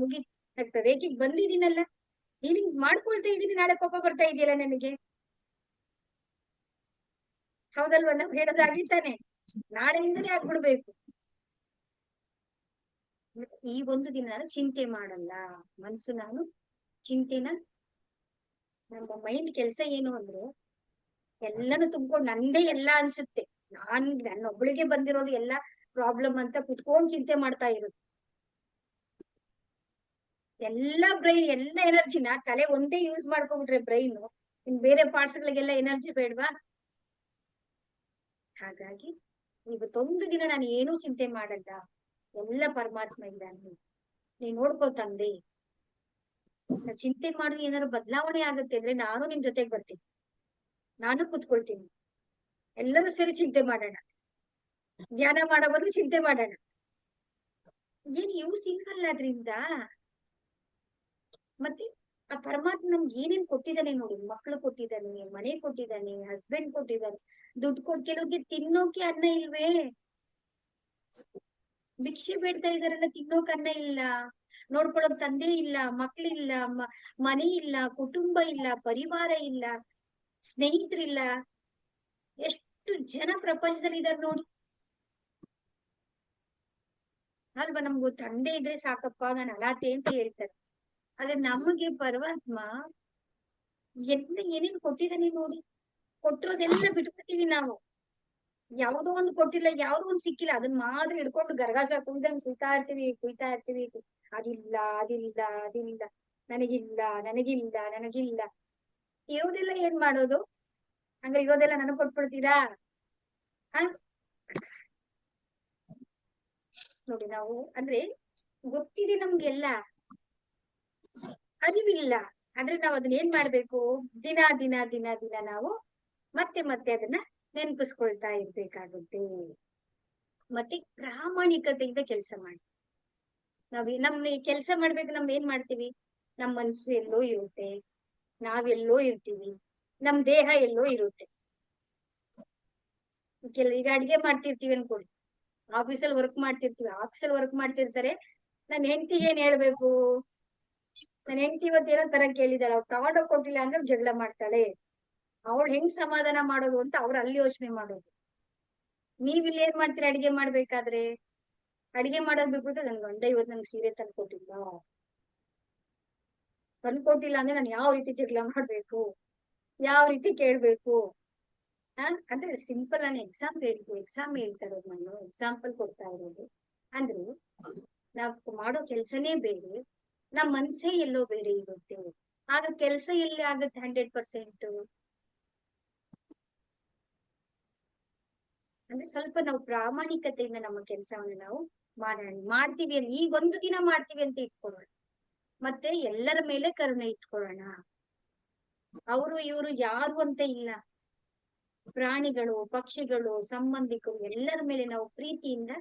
ರೇಖಿಗೆ ಬಂದಿದ್ದೀನಲ್ಲ, ಹೀಲಿಂಗ್ ಮಾಡ್ಕೊಳ್ತಾ ಇದ್ದೀನಿ, ನಾಳೆ ಕೋಪ ಬರ್ತಾ ಇದೆಯಲ್ಲ ನನಗೆ. ಹೌದಲ್ವಾ? ನಾವ್ ಹೇಳೋದಾಗಿತ್ತಾನೆ, ನಾಳೆಯಿಂದಲೇ ಆಗ್ಬಿಡ್ಬೇಕು. ಈ ಒಂದು ದಿನ ನಾನು ಚಿಂತೆ ಮಾಡಲ್ಲ, ಮನ್ಸು ನಾನು ಚಿಂತೆನ, ನಮ್ಮ ಮೈಂಡ್ ಕೆಲ್ಸ ಏನು ಅಂದ್ರೆ, ಎಲ್ಲಾನು ತುಂಬ್ಕೊಂಡು ನಂದೇ ಎಲ್ಲ ಅನ್ಸುತ್ತೆ, ನನ್ನೊಬ್ಳಿಗೆ ಬಂದಿರೋದು ಎಲ್ಲ ಪ್ರಾಬ್ಲಮ್ ಅಂತ ಕುತ್ಕೊಂಡ್ ಚಿಂತೆ ಮಾಡ್ತಾ ಇರುತ್ತೆ. ಎಲ್ಲ ಬ್ರೈನ್, ಎಲ್ಲ ಎನರ್ಜಿನ ತಲೆ ಒಂದೇ ಯೂಸ್ ಮಾಡ್ಕೊಂಡ್ಬಿಟ್ರೆ ಬ್ರೈನ್, ಇನ್ ಬೇರೆ ಪಾರ್ಟ್ಸ್ ಗಳಿಗೆಲ್ಲ ಎನರ್ಜಿ ಬೇಡ್ವಾ? ಹಾಗಾಗಿ ಇವತ್ತೊಂದು ದಿನ ನಾನು ಏನೂ ಚಿಂತೆ ಮಾಡಲ್ಲ, ಎಲ್ಲ ಪರಮಾತ್ಮ ಇದ್ದಾನೆ, ನೀನ್ ನೋಡ್ಕೋ ತಂದೆ. ನಾವ್ ಚಿಂತೆ ಮಾಡಿದ್ರೆ ಏನಾದ್ರು ಬದಲಾವಣೆ ಆಗುತ್ತೆ ಅಂದ್ರೆ ನಾನು ನಿಮ್ ಜೊತೆಗೆ ಬರ್ತೀನಿ, ನಾನು ಕುತ್ಕೊಳ್ತೀನಿ, ಎಲ್ಲರೂ ಸೇರಿ ಚಿಂತೆ ಮಾಡೋಣ, ಧ್ಯಾನ ಮಾಡೋ ಬದಲು ಚಿಂತೆ ಮಾಡೋಣ. ಏನ್ ಯೂಸ್ ಇಲ್ವಲ್ಲ ಅದ್ರಿಂದ. ಮತ್ತೆ ಆ ಪರಮಾತ್ಮ ನಮ್ಗೆ ಏನೇನ್ ಕೊಟ್ಟಿದ್ದಾನೆ ನೋಡಿ, ಮಕ್ಳು ಕೊಟ್ಟಿದ್ದಾನೆ, ಮನೆ ಕೊಟ್ಟಿದ್ದಾನೆ, ಹಸ್ಬೆಂಡ್ ಕೊಟ್ಟಿದ್ದಾನೆ, ದುಡ್ಡು ಕೊಟ್ಟು, ಕೆಲವ್ರಿಗೆ ತಿನ್ನೋಕೆ ಅನ್ನ ಇಲ್ವೇ, ಭಿಕ್ಷೆ ಬೇಡ್ತಾ ಇದಾರಲ್ಲ, ತಿನ್ನೋಕ್ ಅನ್ನ ಇಲ್ಲ, ನೋಡ್ಕೊಳಕ್ ತಂದೆ ಇಲ್ಲ, ಮಕ್ಳಿಲ್ಲ, ಮನೆ ಇಲ್ಲ, ಕುಟುಂಬ ಇಲ್ಲ, ಪರಿವಾರ ಇಲ್ಲ, ಸ್ನೇಹಿತರಿಲ್ಲ, ಎಷ್ಟು ಜನ ಪ್ರಪಂಚದಲ್ಲಿ ಇದಾರೆ ನೋಡಿ. ಅಲ್ವಾ? ನಮ್ಗೂ ತಂದೆ ಇದ್ರೆ ಸಾಕಪ್ಪ, ನಾನು ಅನಾಥೆ ಅಂತ ಹೇಳ್ತಾರೆ. ಆದ್ರೆ ನಮಗೆ ಪರಮಾತ್ಮ ಏನೇನ್ ಕೊಟ್ಟಿದ್ದಾನೆ ನೋಡಿ, ಕೊಟ್ಟಿರೋದೆಲ್ಲ ಬಿಟ್ಬಿಡ್ತೀವಿ ನಾವು. ಯಾವ್ದೋ ಒಂದು ಕೊಟ್ಟಿಲ್ಲ, ಯಾವ್ದೋ ಒಂದ್ ಸಿಕ್ಕಿಲ್ಲ, ಅದನ್ನ ಮಾತ್ರ ಹಿಡ್ಕೊಂಡು ಗರಗಾಸ ಕುಯ್ದಂಗ್ ಕುಯ್ತಾ ಇರ್ತೀವಿ. ಅದಿಲ್ಲ ಅದಿಲ್ಲ ಅದಿಲ್ಲ, ನನಗಿಲ್ಲ. ಇರೋದೆಲ್ಲ ಏನ್ ಮಾಡೋದು? ಹಂಗ ಇರೋದೆಲ್ಲ ನನಗ್ ಕೊಟ್ಬಿಡ್ತೀರಾ? ಹ ನೋಡಿ, ನಾವು ಅಂದ್ರೆ ಗೊತ್ತಿದೆ ನಮ್ಗೆಲ್ಲ, ಅರಿವಿಲ್ಲ, ಆದ್ರೆ ನಾವ್ ಅದನ್ನ ಏನ್ ಮಾಡ್ಬೇಕು, ದಿನ ದಿನ ದಿನ ದಿನ ನಾವು ಮತ್ತೆ ಅದನ್ನ ನೆನಪಿಸ್ಕೊಳ್ತಾ ಇರ್ಬೇಕಾಗುತ್ತೆ. ಮತ್ತೆ ಪ್ರಾಮಾಣಿಕತೆಯಿಂದ ಕೆಲಸ ಮಾಡಿ. ನಮ್ ಕೆಲಸ ಮಾಡ್ಬೇಕು, ನಮ್ ಏನ್ ಮಾಡ್ತೀವಿ, ನಮ್ ಮನ್ಸು ಎಲ್ಲೋ ಇರುತ್ತೆ, ನಾವೆಲ್ಲೋ ಇರ್ತೀವಿ, ನಮ್ ದೇಹ ಎಲ್ಲೋ ಇರುತ್ತೆ. ಈಗ ಅಡ್ಗೆ ಮಾಡ್ತಿರ್ತೀವಿ ಅನ್ಕೊಳ್ಳಿ, ಆಫೀಸಲ್ಲಿ ವರ್ಕ್ ಮಾಡ್ತಿರ್ತಾರೆ, ನನ್ ಹೆಂಡತಿಗೆ ಏನ್ ಹೇಳ್ಬೇಕು, ನನ್ ಹೆಂಡತಿ ಇವತ್ತೇನೋ ತರ ಕೇಳಿದಾಳೆ, ಅವ್ರು ತಗೊಂಡೋಗ್ ಕೊಟ್ಟಿಲ್ಲ ಅಂದ್ರೆ ಜಗಳ ಮಾಡ್ತಾಳೆ, ಅವಳು ಹೆಂಗ್ ಸಮಾಧಾನ ಮಾಡೋದು ಅಂತ ಅವ್ರು ಅಲ್ಲಿ ಯೋಚನೆ ಮಾಡೋದು. ನೀವ್ ಇಲ್ಲಿ ಏನ್ ಮಾಡ್ತೀರಿ, ಅಡಿಗೆ ಮಾಡ್ಬೇಕಾದ್ರೆ ಅಡಿಗೆ ಮಾಡೋದ್ ಬಿಟ್ಬಿಟ್ಟು, ನನ್ ಗಂಡ ಇವತ್ ನಂಗೆ ಸೀರೆ ತಂದ್ಕೊಟ್ಟಿಲ್ಲ ಅಂದ್ರೆ ನಾನು ಯಾವ ರೀತಿ ಜಗಳ ಮಾಡ್ಬೇಕು, ಯಾವ ರೀತಿ ಕೇಳ್ಬೇಕು? ಅಂದ್ರೆ ಸಿಂಪಲ್ ನಾನು ಎಕ್ಸಾಮ್ ಹೇಳ್ತಾ ಇರೋದು, ನಾನು ಎಕ್ಸಾಂಪಲ್ ಕೊಡ್ತಾ ಇರೋದು. ಅಂದ್ರೆ ನಾವ್ ಮಾಡೋ ಕೆಲ್ಸನೇ ಬೇರೆ, ನಮ್ ಮನ್ಸೇ ಎಲ್ಲೋ ಬೇರೆ ಇರುತ್ತೆ. ಆಗ ಕೆಲ್ಸ ಎಲ್ಲಿ ಆಗುತ್ತೆ 100%? ಅಂದ್ರೆ ಸ್ವಲ್ಪ ನಾವು ಪ್ರಾಮಾಣಿಕತೆಯಿಂದ ನಮ್ಮ ಕೆಲಸವನ್ನು ನಾವು ಮಾಡ್ತೀವಿ ಅಂತ ಈಗ ಒಂದು ದಿನ ಮಾಡ್ತೀವಿ ಅಂತ ಇಟ್ಕೊಳ್ಳೋಣ, ಮತ್ತೆ ಎಲ್ಲರ ಮೇಲೆ ಕರುಣೆ ಇಟ್ಕೊಳ್ಳೋಣ. ಅವರು ಇವರು ಯಾರು ಅಂತ ಇಲ್ಲ, ಪ್ರಾಣಿಗಳು, ಪಕ್ಷಿಗಳು, ಸಂಬಂಧಿಕರು ಎಲ್ಲರ ಮೇಲೆ ನಾವು ಪ್ರೀತಿಯಿಂದ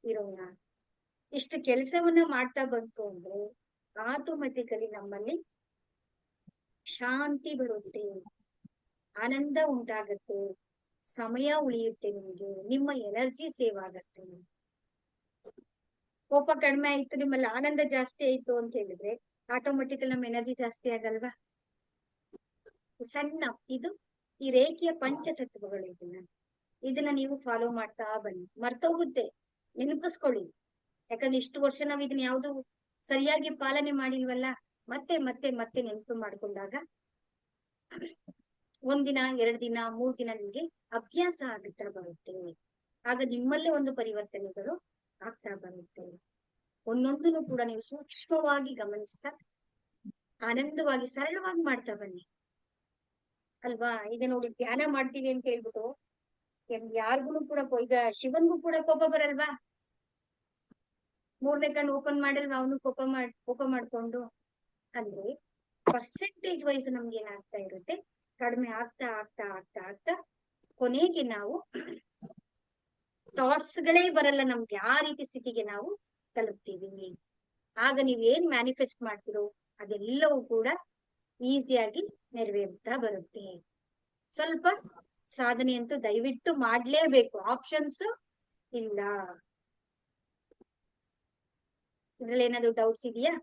ಇರೋಣ. ಇಷ್ಟು ಕೆಲಸವನ್ನ ಮಾಡ್ತಾ ಬಂತು ಅಂದ್ರೆ ಆಟೋಮೆಟಿಕಲಿ ನಮ್ಮಲ್ಲಿ ಶಾಂತಿ ಬರುತ್ತೆ, ಆನಂದ ಉಂಟಾಗತ್ತೆ, ಸಮಯ ಉಳಿಯುತ್ತೆ, ನಿಮ್ಗೆ ನಿಮ್ಮ ಎನರ್ಜಿ ಸೇವ್ ಆಗತ್ತೆ. ಕೋಪ ಕಡಿಮೆ ಆಯ್ತು, ನಿಮ್ಮಲ್ಲಿ ಆನಂದ ಜಾಸ್ತಿ ಆಯ್ತು ಅಂತ ಹೇಳಿದ್ರೆ ಆಟೋಮೆಟಿಕಲ್ ನಮ್ಮ ಎನರ್ಜಿ ಜಾಸ್ತಿ ಆಗಲ್ವಾ? ಸಣ್ಣ ಇದು ಈ ರೇಖೆಯ ಪಂಚತತ್ವಗಳು. ಇದನ್ನ ನೀವು ಫಾಲೋ ಮಾಡ್ತಾ ಬನ್ನಿ. ಮರ್ತೋಗುತ್ತೆ, ನೆನಪಿಸ್ಕೊಳ್ಳಿ. ಯಾಕಂದ್ರೆ ಇಷ್ಟು ವರ್ಷ ನಾವ್ ಇದನ್ನ ಯಾವ್ದು ಸರಿಯಾಗಿ ಪಾಲನೆ ಮಾಡಿಲ್ವಲ್ಲ. ಮತ್ತೆ ಮತ್ತೆ ಮತ್ತೆ ನೆನಪು ಮಾಡ್ಕೊಂಡಾಗ ಒಂದಿನ, 2 ದಿನ, 3 ದಿನ ನಿಮ್ಗೆ ಅಭ್ಯಾಸ ಆಗುತ್ತಾ ಬರುತ್ತೆ. ಆಗ ನಿಮ್ಮಲ್ಲೇ ಒಂದು ಪರಿವರ್ತನೆಗಳು ಆಗ್ತಾ ಬರುತ್ತೆ. ಒಂದೊಂದನ್ನು ಕೂಡ ನೀವು ಸೂಕ್ಷ್ಮವಾಗಿ ಗಮನಿಸ್ತಾ ಆನಂದವಾಗಿ ಸರಳವಾಗಿ ಮಾಡ್ತಾ ಬನ್ನಿ ಅಲ್ವಾ. ಈಗ ನೋಡಿ, ಧ್ಯಾನ ಮಾಡ್ತೀವಿ ಅಂತ ಹೇಳ್ಬಿಟ್ಟು ಯಾರಿಗೂ ಕೂಡ ಈಗ ಶಿವನ್ಗೂ ಕೂಡ ಕೋಪ ಬರಲ್ವಾ? 3ನೇ ಕಣ್ಣು ಓಪನ್ ಮಾಡಲ್ವಾ ಅವನು ಕೋಪ ಮಾಡ್ಕೊಂಡು? ಅಂದ್ರೆ ಪರ್ಸೆಂಟೇಜ್ ವೈಸ್ ನಮ್ಗೆ ಏನಾಗ್ತಾ ಇರುತ್ತೆ, ಕಡಿಮೆ ಆಗ್ತಾ ಆಗ್ತಾ ಆಗ್ತಾ ಆಗ್ತಾ ಕೊನೆಗೆ ನಾವು ಥಾಟ್ಸ್ ಗಳೇ ಬರಲ್ಲ ನಮ್ಗೆ, ಆ ರೀತಿ ಸ್ಥಿತಿಗೆ ನಾವು ತಲುಪ್ತೀವಿ. ಆಗ ನೀವೇನ್ ಮ್ಯಾನಿಫೆಸ್ಟ್ ಮಾಡ್ತಿರೋ ಅದೆಲ್ಲವೂ ಕೂಡ ಈಸಿಯಾಗಿ ನೆರವೇರುತ್ತಾ ಬರುತ್ತೆ. ಸ್ವಲ್ಪ ಸಾಧನೆ ಅಂತೂ ದಯವಿಟ್ಟು ಮಾಡ್ಲೇಬೇಕು, ಆಪ್ಷನ್ಸ್ ಇಲ್ಲ. ಇದ್ರಲ್ಲಿ ಏನಾದ್ರು ಡೌಟ್ಸ್ ಇದೆಯಾ?